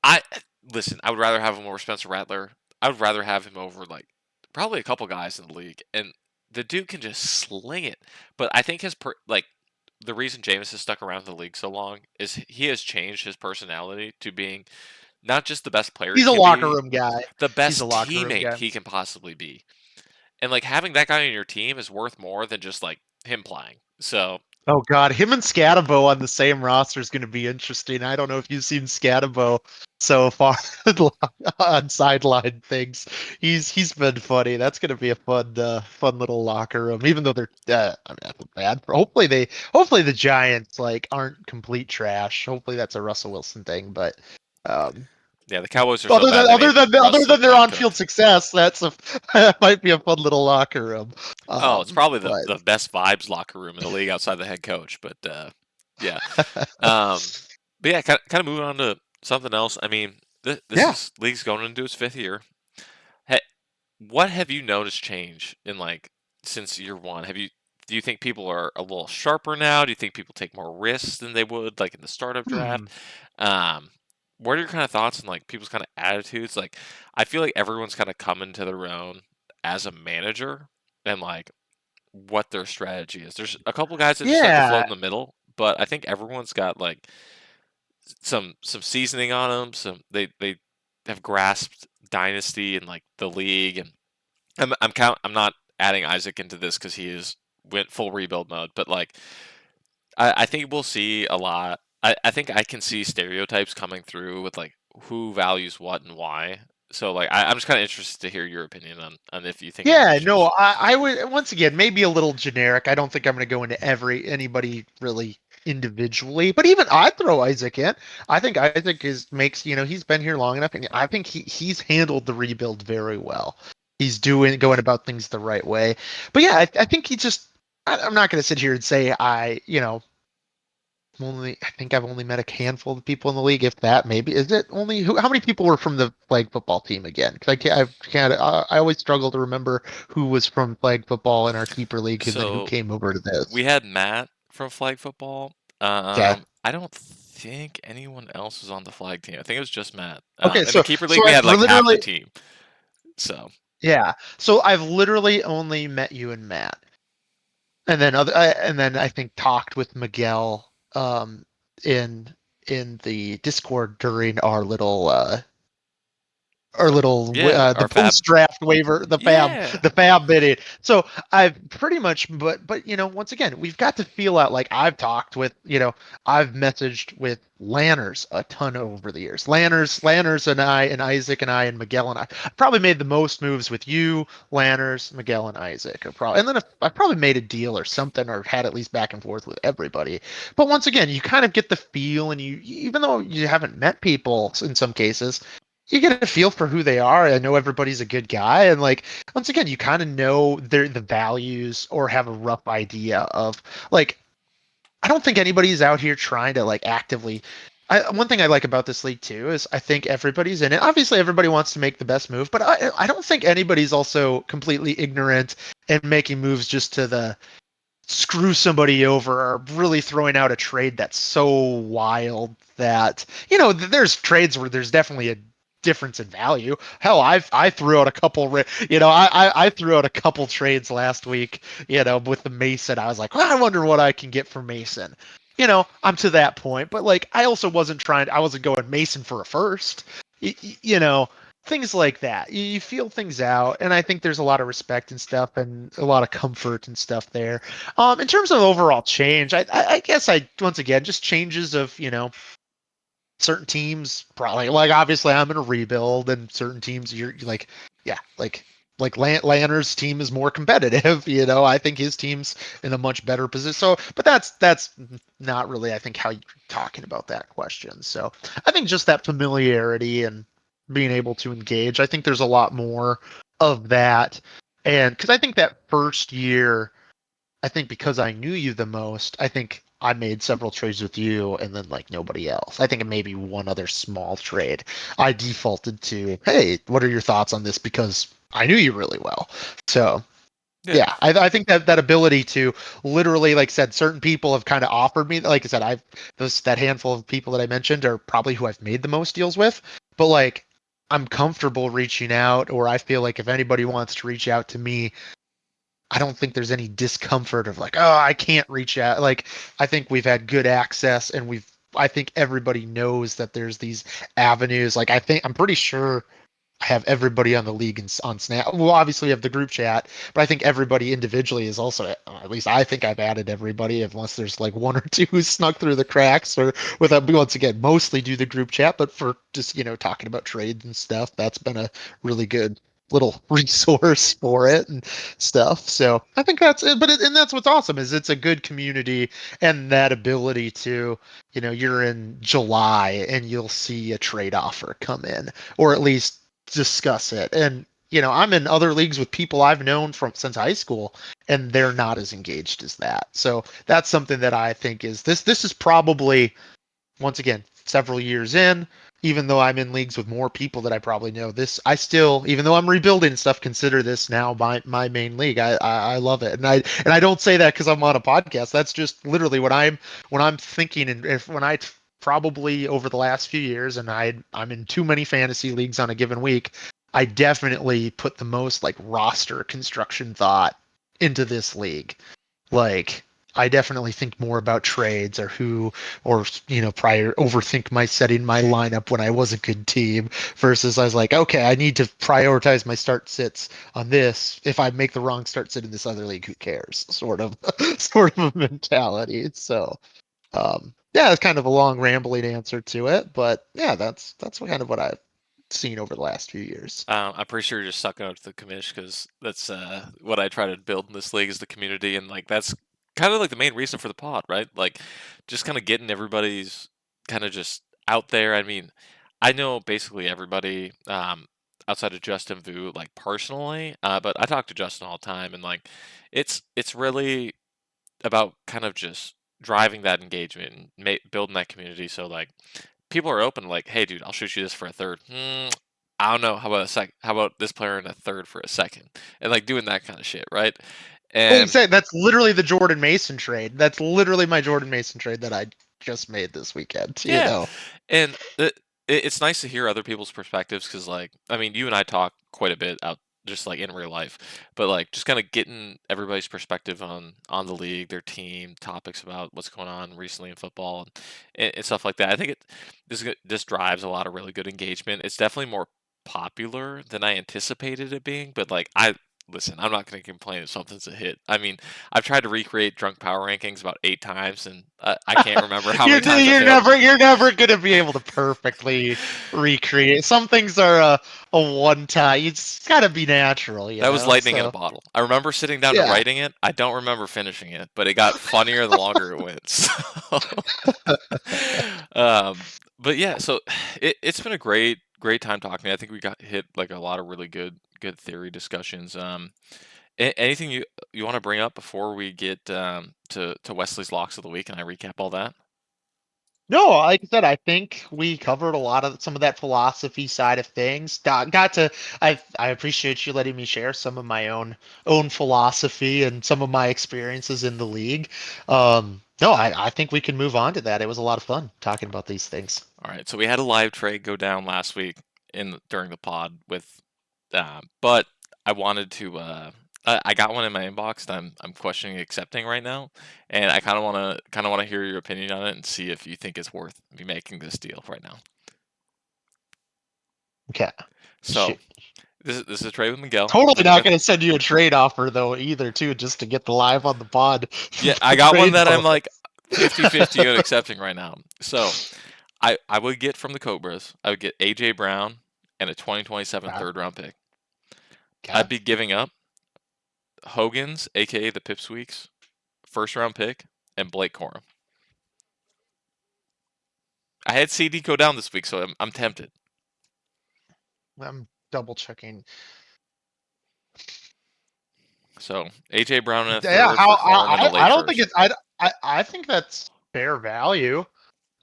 I listen. I would rather have him over Spencer Rattler. I would rather have him over like probably a couple guys in the league, and the dude can just sling it. But I think like the reason Jameis has stuck around the league so long is he has changed his personality to being not just the best player he he's a can locker be, room guy. the He's a best locker room teammate guy. he can possibly be. And like having that guy on your team is worth more than just like him playing. So Oh God, him and Scatabo on the same roster is going to be interesting. I don't know if you've seen Scatabo so far on sideline things. He's been funny. That's going to be a fun little locker room. Even though they're, I mean, I feel bad for. Hopefully the Giants like aren't complete trash. Hopefully that's a Russell Wilson thing. But um, yeah, the Cowboys are so other than bad they other made than other Russ than look their not on-field good. success, that might be a fun little locker room. Oh, it's probably But the best vibes locker room in the league outside the head coach. But yeah, um, but yeah, kind of moving on to something else. I mean, this yeah. is league's going into its 5th year. Hey, what have you noticed change in like since year one? Do you think people are a little sharper now? Do you think people take more risks than they would like in the startup Hmm. draft? Um, what are your kind of thoughts on like people's kind of attitudes? Like, I feel like everyone's kind of coming to their own as a manager and like what their strategy is. There's a couple guys that just have to float Yeah. in the middle, but I think everyone's got like some seasoning on them. They have grasped dynasty and like the league, and I'm not adding Isaac into this because he is went full rebuild mode, but like I think we'll see a lot. I think I can see stereotypes coming through with like who values what and why. So like I'm just kind of interested to hear your opinion on if you think Yeah, anything's no, changed. I would once again maybe a little generic. I don't think I'm going to go into anybody really individually, but even I'd throw Isaac in. I think Isaac is makes he's been here long enough, and I think he's handled the rebuild very well. He's going about things the right way. But yeah, I think he just. I'm not going to sit here and say I think I've only met a handful of people in the league, if that. Maybe is it only who? How many people were from the flag football team again? Because I always struggle to remember who was from flag football in our keeper league and then who So came over to we this. had Matt from flag football. Okay. I don't think anyone else was on the flag team. I think it was just Matt. Okay. In the So keeper so league, we I've had like half the literally team. So yeah. So I've literally only met you and Matt, and then I think talked with Miguel in in the Discord during our little Yeah, the our post fab. draft waiver, Yeah. the fab bidding. So I've pretty much, but once again, we've got to feel out. Like I've talked with, I've messaged with Lanners a ton over the years. Lanners and I and Isaac and I and Miguel and I probably made the most moves with you, Lanners, Miguel and Isaac. And then I probably made a deal or something or had at least back and forth with everybody. But once again, you kind of get the feel, and you, even though you haven't met people in some cases, you get a feel for who they are. I know everybody's a good guy, and like once again, you kind of know the values or have a rough idea of like. I don't think anybody's out here trying to like actively. One thing I like about this league too is I think everybody's in it. Obviously, everybody wants to make the best move, but I don't think anybody's also completely ignorant and making moves just to the screw somebody over or really throwing out a trade that's so wild that there's trades where there's definitely a difference in value. Hell, I threw out a couple I threw out a couple trades last week, with the Mason. I was like, well, I wonder what I can get for Mason. I'm to that point, but like I also I wasn't going Mason for a first. You know, things like that. You feel things out, and I think there's a lot of respect and stuff, and a lot of comfort and stuff there. In terms of overall change, I guess I once again just changes of certain teams probably like obviously I'm in a rebuild, and certain teams you're like yeah like Lanner's team is more competitive. I think his team's in a much better position. So, but that's not really I think how you're talking about that question. So I think just that familiarity and being able to engage. I think there's a lot more of that, and because I think that first year I think because I knew you the most, I think I made several trades with you and then like nobody else. I think it may be one other small trade. I defaulted to, hey, what are your thoughts on this? Because I knew you really well. So Yeah. yeah, I think that ability to literally, like I said, certain people have kind of offered me, like I said, that handful of people that I mentioned are probably who I've made the most deals with. But like I'm comfortable reaching out, or I feel like if anybody wants to reach out to me, I don't think there's any discomfort of like, oh, I can't reach out. Like, I think we've had good access, and I think everybody knows that there's these avenues. Like, I'm pretty sure I have everybody on the league on Snap. Well, obviously we have the group chat, but I think everybody individually is also, at least I think I've added everybody, unless there's like one or two who snuck through the cracks or without, once again, mostly do the group chat, but for just, talking about trades and stuff, that's been a really good little resource for it and stuff. So I think that's it. And that's what's awesome is it's a good community, and that ability to, you're in July and you'll see a trade offer come in, or at least discuss it. And I'm in other leagues with people I've known from since high school, and they're not as engaged as that. So that's something that I think is this is probably once again several years in. Even though I'm in leagues with more people that I probably know, this I still, even though I'm rebuilding stuff, consider this now my main league. I love it, and I don't say that because I'm on a podcast. That's just literally what when I'm thinking, and if when I probably over the last few years, and I'm in too many fantasy leagues on a given week, I definitely put the most like roster construction thought into this league. Like I definitely think more about trades or who, or prior overthink my setting my lineup when I was a good team versus I was like, okay, I need to prioritize my start sits on this. If I make the wrong start sit in this other league, who cares? Sort of sort of a mentality. So yeah, it's kind of a long rambling answer to it, but yeah, that's kind of what I've seen over the last few years. I'm pretty sure you're just sucking up to the commish because that's what I try to build in this league is the community, and like that's kind of like the main reason for the pod, right? Like just kind of getting everybody's kind of just out there. I mean, I know basically everybody outside of Justin Vu, like personally, but I talk to Justin all the time, and like it's really about kind of just driving that engagement and building that community. So like people are open, like, hey, dude, I'll shoot you this for a third. I don't know. How about a sec? How about this player in a third for a second? And like doing that kind of shit, right? Well, And exactly. That's literally the Jordan Mason trade. That's literally my Jordan Mason trade that I just made this weekend. yeah, and it's nice to hear other people's perspectives because, like, I mean, you and I talk quite a bit out just like in real life, but like just kind of getting everybody's perspective on the league, their team, topics about what's going on recently in football and stuff like that. I think this drives a lot of really good engagement. It's definitely more popular than I anticipated it being, but like I listen, I'm not going to complain if something's a hit. I mean, I've tried to recreate drunk power rankings about 8 times, and I can't remember how many times I failed. You're never gonna be able to perfectly recreate. Some things are a one time. It's gotta be natural, you That was know. lightning in a So bottle. I remember sitting down to yeah. writing it. I don't remember finishing it, but it got funnier the longer it went. So, um, but yeah, so it's been a great time talking. I think we got hit like a lot of really good theory discussions. Anything you want to bring up before we get to Wesley's locks of the week and I recap all that? No, like I said, I think we covered a lot of some of that philosophy side of things. Got to I appreciate you letting me share some of my own philosophy and some of my experiences in the league. No, I think we can move on to that. It was a lot of fun talking about these things. All right, so we had a live trade go down last week during the pod with, but I wanted to. I got one in my inbox that I'm questioning accepting right now, and I kind of want to hear your opinion on it and see if you think it's worth me making this deal right now. Okay. So Shoot. this is a trade with Miguel. Totally not With going to send you a trade offer though either too, just to get the live on the pod Yeah, I got one trade that I'm bonus. like 50-50 on accepting right now. So I would get from the Cobras. I would get AJ Brown and a 2027 Okay. third round pick. Okay. I'd be giving up Hogan's, aka the Pipsqueaks, first round pick, and Blake Corum. I had CD go down this week, so I'm tempted. I'm double checking. So AJ Brown in a Yeah, third for Corum in a I late don't think first. it's I think that's fair value.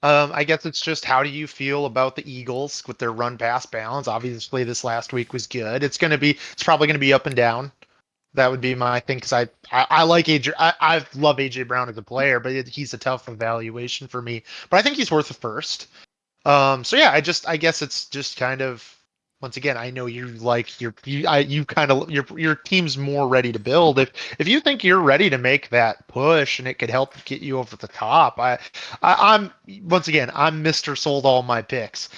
I guess it's just how do you feel about the Eagles with their run pass balance? Obviously, this last week was good. It's probably gonna be up and down. That would be my thing because I like AJ. I love AJ Brown as a player, but he's a tough evaluation for me. But I think he's worth a first. So yeah, I guess it's just kind of once again, I know you like you kind of your team's more ready to build. If you think you're ready to make that push and it could help get you over the top, I'm once again I'm Mr. Sold all my picks.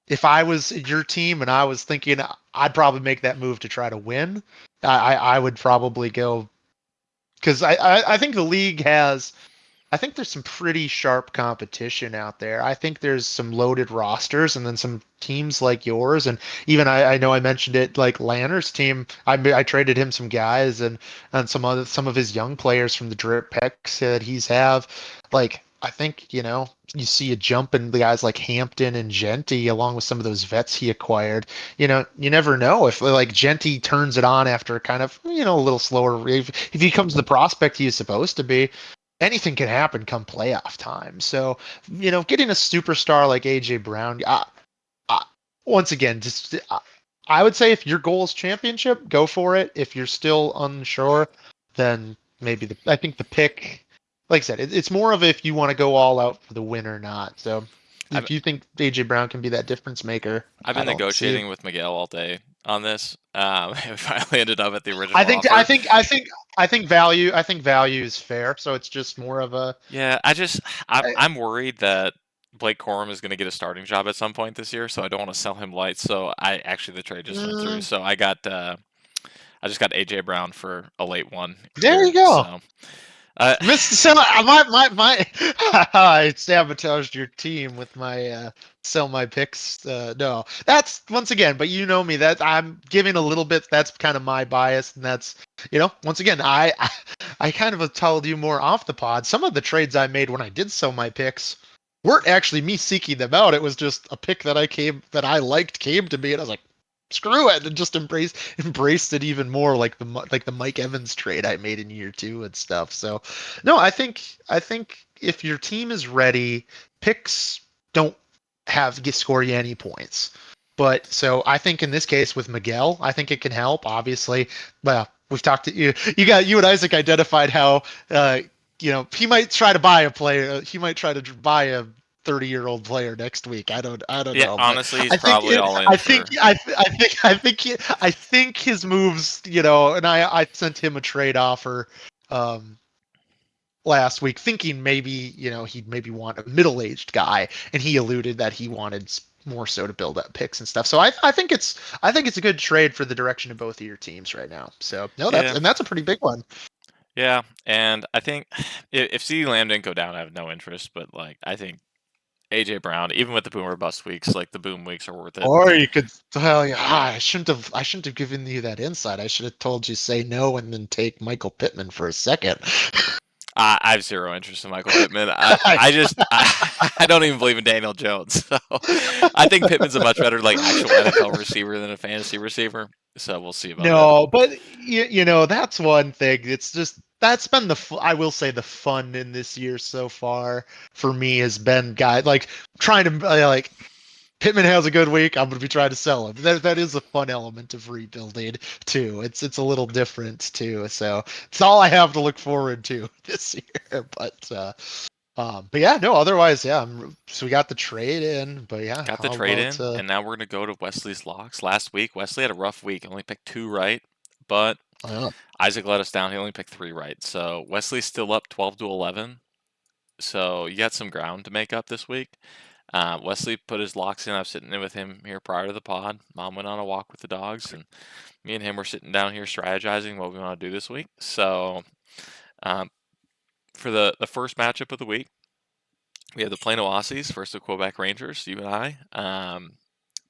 If I was your team and I was thinking I'd probably make that move to try to win, I would probably go because I think the league has I think there's some pretty sharp competition out there. I think there's some loaded rosters and then some teams like yours. And even I know I mentioned it like Lanner's team. I traded him some guys and some of his young players from the drip picks that he's have. Like I think, you see a jump in the guys like Hampton and Genty along with some of those vets he acquired. You never know if like Genty turns it on after kind of, a little slower. If he becomes the prospect he is supposed to be, anything can happen come playoff time. So, getting a superstar like AJ Brown, I, once again, just I would say if your goal is championship, go for it. If you're still unsure, then maybe I think the pick, like I said, it's more of if you want to go all out for the win or not. So, I've if you think AJ Brown can be that difference maker, I've I been don't see it. negotiating with Miguel all day on this. I finally ended up at the I original think I offer. think I think I think value is fair. So it's just more of a Yeah, I'm worried that Blake Corum is going to get a starting job at some point this year, so I don't want to sell him light. So the trade just went through. uh, So I just got AJ Brown for a late one there you here. go. So uh, Mr. So my I sabotaged your team with my sell my picks. No, that's once again, but you know me that I'm giving a little bit. That's kind of my bias, and that's once again I kind of have told you more off the pod. Some of the trades I made when I did sell my picks weren't actually me seeking them out. It was just a pick that I liked came to me, and I was like, screw it, and just embraced it even more, like the Mike Evans trade I made in year two and stuff. So, no, I think if your team is ready, picks don't score you any points. But so I think in this case with Miguel, I think it can help. Obviously, well, we've talked to you. You and Isaac identified how he might try to buy a player. He might try to buy a 30-year-old player next week. I don't yeah, know, but honestly, he's I think probably it, all in I think for. I think his moves, and I sent him a trade offer um last week thinking maybe, he'd maybe want a middle-aged guy, and he alluded that he wanted more so to build up picks and stuff. So I think it's a good trade for the direction of both of your teams right now. So no, Yeah, that's a pretty big one. yeah, and I think if CeeDee Lamb didn't go down, I have no interest. But like, I think AJ Brown, even with the boom or bust weeks, like the boom weeks are worth it. Or you could tell you, I shouldn't have given you that insight. I should have told you say no and then take Michael Pittman for a second. I have zero interest in Michael Pittman. I just I don't even believe in Daniel Jones. So I think Pittman's a much better like actual NFL receiver than a fantasy receiver. So we'll see about that. No, but that's one thing. It's just that's been I will say the fun in this year so far for me has been guy like trying to like Pittman has a good week. I'm going to be trying to sell him. That is a fun element of rebuilding too. It's a little different too. So it's all I have to look forward to this year. But yeah, no. Otherwise, yeah. So we got the trade in. But yeah, Got the how trade about in, and now we're gonna go to Wesley's locks. Last week, Wesley had a rough week. Only picked 2 right, but uh, Isaac let us down. He only picked 3 right. So Wesley's still up 12-11. So you got some ground to make up this week. Wesley put his locks in. I was sitting in with him here prior to the pod. Mom went on a walk with the dogs, and me and him were sitting down here strategizing what we want to do this week. So um, for the first matchup of the week, we have the Plano Aussies versus the Quebec Rangers. You and I.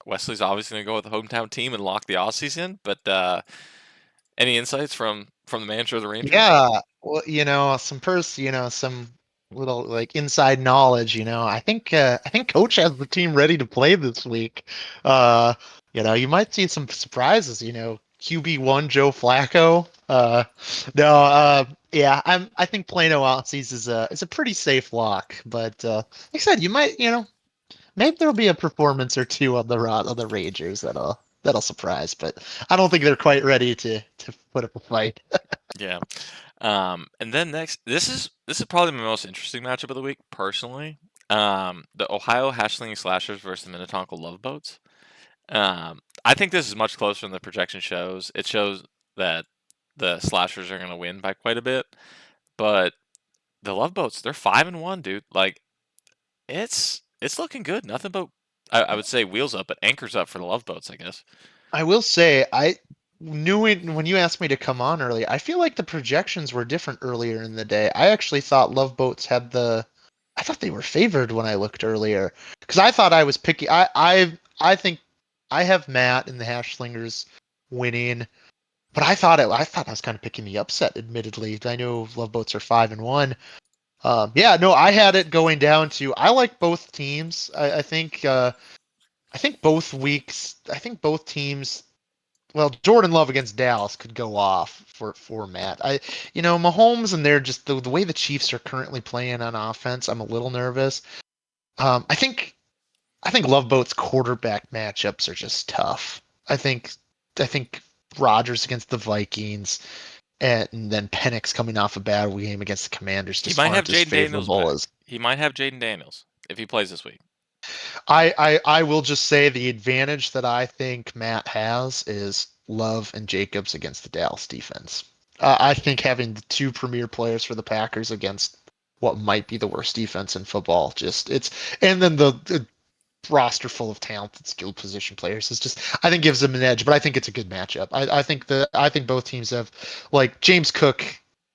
Wesley's obviously going to go with the hometown team and lock the Aussies in. But any insights from the manager of the Rangers? yeah. Well, some little like inside knowledge. I think Coach has the team ready to play this week. Uh, you might see some surprises. QB1 Joe Flacco. No, yeah, I think Plano Aussies is a pretty safe lock. But like I said, you might, maybe there'll be a performance or two on the Rangers that'll surprise. But I don't think they're quite ready to put up a fight. Yeah. And then next, this is probably my most interesting matchup of the week, personally. The Ohio Hashling Slashers versus the Minnetonka Loveboats. I think this is much closer than the projection shows. It shows that the Slashers are going to win by quite a bit, but the Loveboats, they're 5-1, dude. Like it's looking good. Nothing but I would say wheels up, but anchors up for the Loveboats, I guess. I will say, I knew it when you asked me to come on earlier. I feel like the projections were different earlier in the day. I actually thought Love Boats had I thought they were favored when I looked earlier because I thought I was picky. I think I have Matt and the Hash Slingers winning, but I thought I was kind of picking the upset. Admittedly, I know Love Boats are 5-1. Yeah, no, I had it going down to I like both teams. I think both weeks. I think both teams. Well, Jordan Love against Dallas could go off for Matt. Mahomes and they're just the way the Chiefs are currently playing on offense. I'm a little nervous. I think Love Boat's quarterback matchups are just tough. I think Rodgers against the Vikings, and then Penix coming off a bad game against the Commanders He just might have aren't as Jaden Daniels favorable back. as He might have Jaden Daniels if he plays this week. I will just say the advantage that I think Matt has is Love and Jacobs against the Dallas defense. I think having the two premier players for the Packers against what might be the worst defense in football, and then the roster full of talented, skilled position players is just I think gives them an edge. But I think it's a good matchup. I think both teams have like James Cook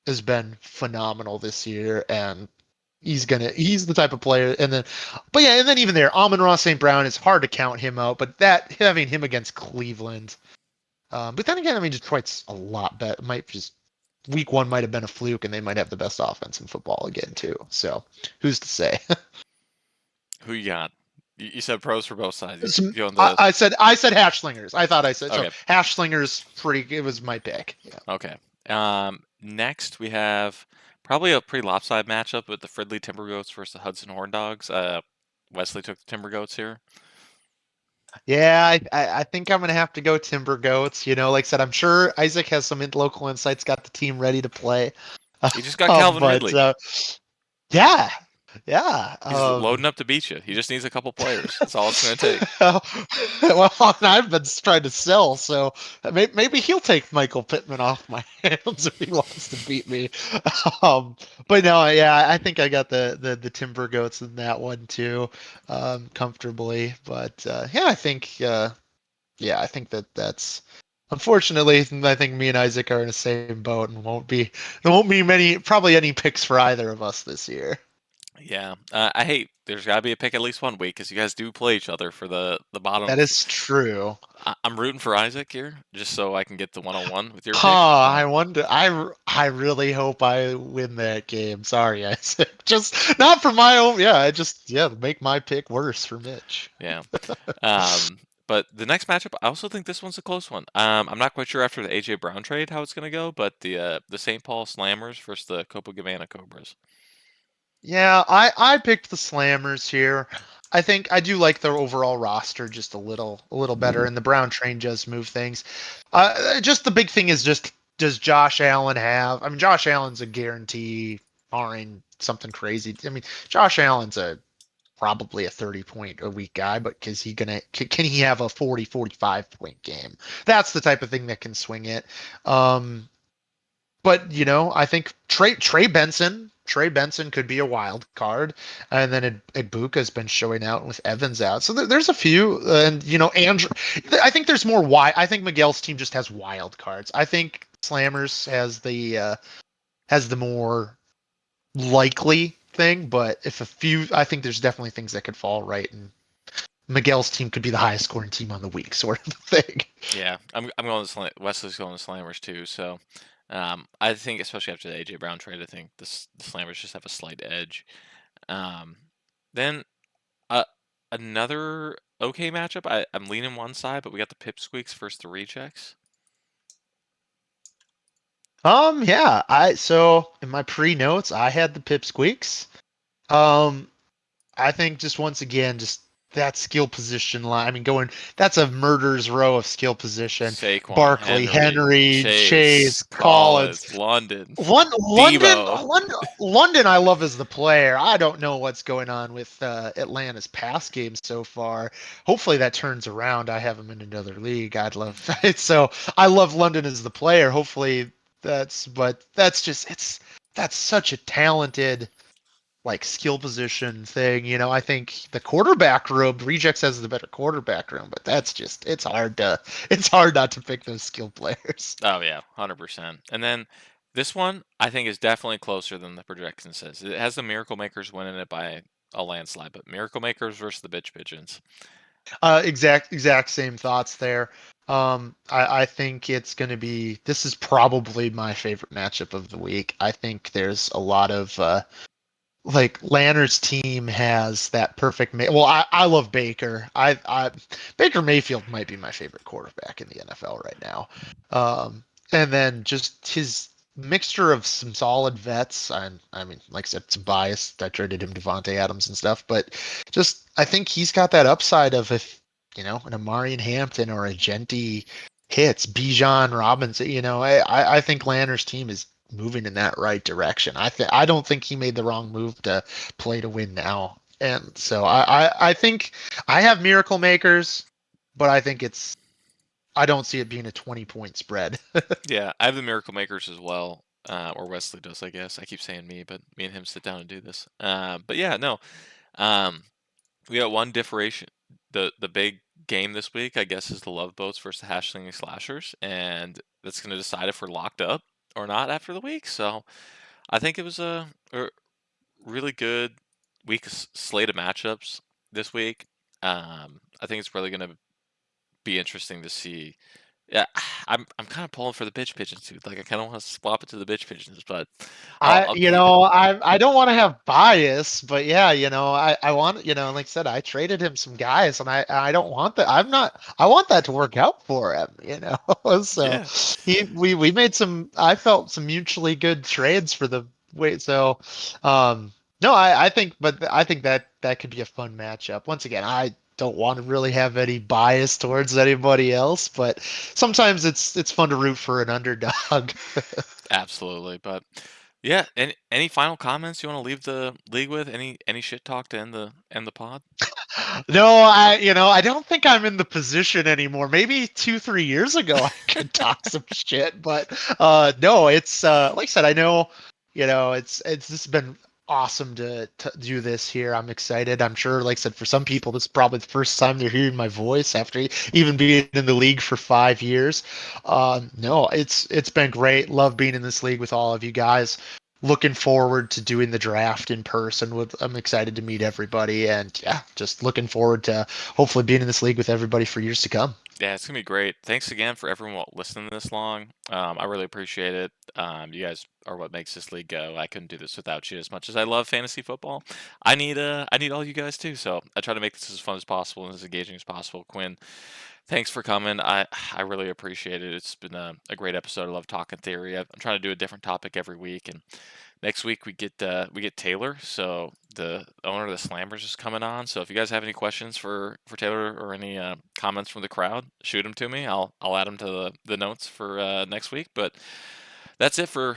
has been phenomenal this year, and he's the type of player. And then even there, Amon-Ra St. Brown, it's hard to count him out, but that having him against Cleveland. But then again, I mean, Detroit's a lot better. Might just week one might have been a fluke, and they might have the best offense in football again too. So who's to say? Who you got? You said pros for both sides. You on I, the I said hash slingers. I thought I said so. okay, Hash slingers, pretty. It was my pick. Yeah. okay. Next we have probably a pretty lopsided matchup with the Fridley Timber Goats versus the Hudson Horn Dogs. Wesley took the Timber Goats here. Yeah, I think I'm gonna have to go Timber Goats. Like I said, I'm sure Isaac has some local insights. Got the team ready to play. He just got Calvin But Ridley. yeah, Yeah. He's loading up to beat you. He just needs a couple players. That's all it's going to take. Well, I've been trying to sell, so maybe he'll take Michael Pittman off my hands if he wants to beat me. Um, but no, yeah, I think I got the Timber Goats in that one too, comfortably. But yeah, I think that's unfortunately, I think me and Isaac are in the same boat and there won't be probably any picks for either of us this year. Yeah, I hate. There's got to be a pick at least one week because you guys do play each other for the bottom. That is true. I'm rooting for Isaac here just so I can get the 101 with your Huh, pick. I wonder. I really hope I win that game. Sorry, Isaac. Just not for my own. Yeah, make my pick worse for Mitch. Yeah. But the next matchup, I also think this one's a close one. I'm not quite sure after the AJ Brown trade how it's going to go, but the St. Paul Slammers versus the Copacabana Cobras. Yeah, I picked the Slammers here. I think I do like their overall roster just a little better, and the Brown train does move things. Just the big thing is just does Josh Allen have? I mean, Josh Allen's a guarantee, barring something crazy. I mean, Josh Allen's a probably a 30 point a week guy, but is he gonna can he have a 40-45 point game? That's the type of thing that can swing it. But I think Trey Benson could be a wild card, and then Ibuka has been showing out with Evans out. So there's a few, and Andrew. I think there's more. I think Miguel's team just has wild cards. I think Slammers has the more likely thing, but if a few, I think there's definitely things that could fall right, and Miguel's team could be the highest scoring team on the week, sort of thing. Yeah, I'm going to Wesley's going to Slammers too. So I think especially after the AJ Brown trade, I think the Slammers just have a slight edge. Um, then uh, another okay matchup. I'm leaning one side, but we got the Pipsqueaks versus the Rejects. Yeah, so in my pre notes, I had the Pipsqueaks. Um, I think just once again, just that skill position line. I mean, that's a murderer's row of skill position. Saquon, Barkley, Henry, Henry, Chase, Chase, Collins. Collins, London, London, Debo. London, I love as the player. I don't know what's going on with Atlanta's pass game so far. Hopefully that turns around. I have him in another league. I'd love it. So I love London as the player. Hopefully but that's just that's such a talented like skill position thing. I think the quarterback room, Rejects has the better quarterback room, but that's just it's hard not to pick those skill players. Oh yeah, 100%. And then this one I think is definitely closer than the projection says. It has the Miracle Makers winning it by a landslide, but Miracle Makers versus the Bitch Pigeons. Exact same thoughts there. I think it's going to be. This is probably my favorite matchup of the week. I think there's a lot of like Lanner's team has that perfect. Well, I love Baker. Baker Mayfield might be my favorite quarterback in the NFL right now. And then just his mixture of some solid vets. I mean, like I said, it's biased. I traded him Devontae Adams and stuff, but just I think he's got that upside of if an Amarian Hampton or a Genti hits Bijan Robinson. I think Lanner's team is moving in that right direction. I don't think he made the wrong move to play to win now. And so I think I have miracle makers, but I don't see it being a 20-point spread. Yeah, I have the Miracle Makers as well. Or Wesley does, I guess. I keep saying me, but me and him sit down and do this. But yeah, no. Um, we got one differentiation. The big game this week, I guess, is the Love Boats versus the Hashling Slashers, and that's going to decide if we're locked up or not after the week. So I think it was a really good slate of matchups this week. I think it's really going to be interesting to see. Yeah, I'm kind of pulling for the bitch pigeons, dude. Like I kind of want to swap it to the bitch pigeons, but I'll keep it. I don't want to have bias, but yeah, I want, like I said, I traded him some guys, and I don't want that. I want that to work out for him. So Yeah, we made I felt some mutually good trades for the wait. So, no, but I think that could be a fun matchup. Once again, I don't want to really have any bias towards anybody else, but sometimes it's fun to root for an underdog. absolutely. But Yeah, any final comments you want to leave the league with? Any shit talk to end the pod? No, I don't think I'm in the position anymore. Maybe 2, 3 years ago, I could talk some shit, but no, it's like I said, I know, it's just been awesome to do this here. I'm excited. I'm sure, like I said, for some people, this is probably the first time they're hearing my voice after even being in the league for 5 years. No, it's been great. Love being in this league with all of you guys. Looking forward to doing the draft in person. I'm excited to meet everybody, and yeah, just looking forward to hopefully being in this league with everybody for years to come. Yeah, it's gonna be great. Thanks again for everyone listening this long. I really appreciate it. You guys are what makes this league go. I couldn't do this without you. As much as I love fantasy football, I need all you guys too. So I try to make this as fun as possible and as engaging as possible. Quinn, thanks for coming. I really appreciate it. It's been a great episode. I love talking theory. I'm trying to do a different topic every week, and next week we get Taylor. So the owner of the Slammers is coming on. So if you guys have any questions for Taylor or any comments from the crowd, shoot them to me. I'll add them to the notes for next week. But that's it for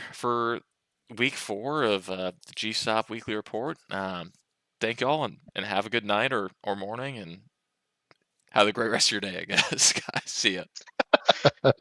week 4 of the GSOP weekly report. Thank you all, and have a good night or morning, and have a great rest of your day, I guess, guys. See ya.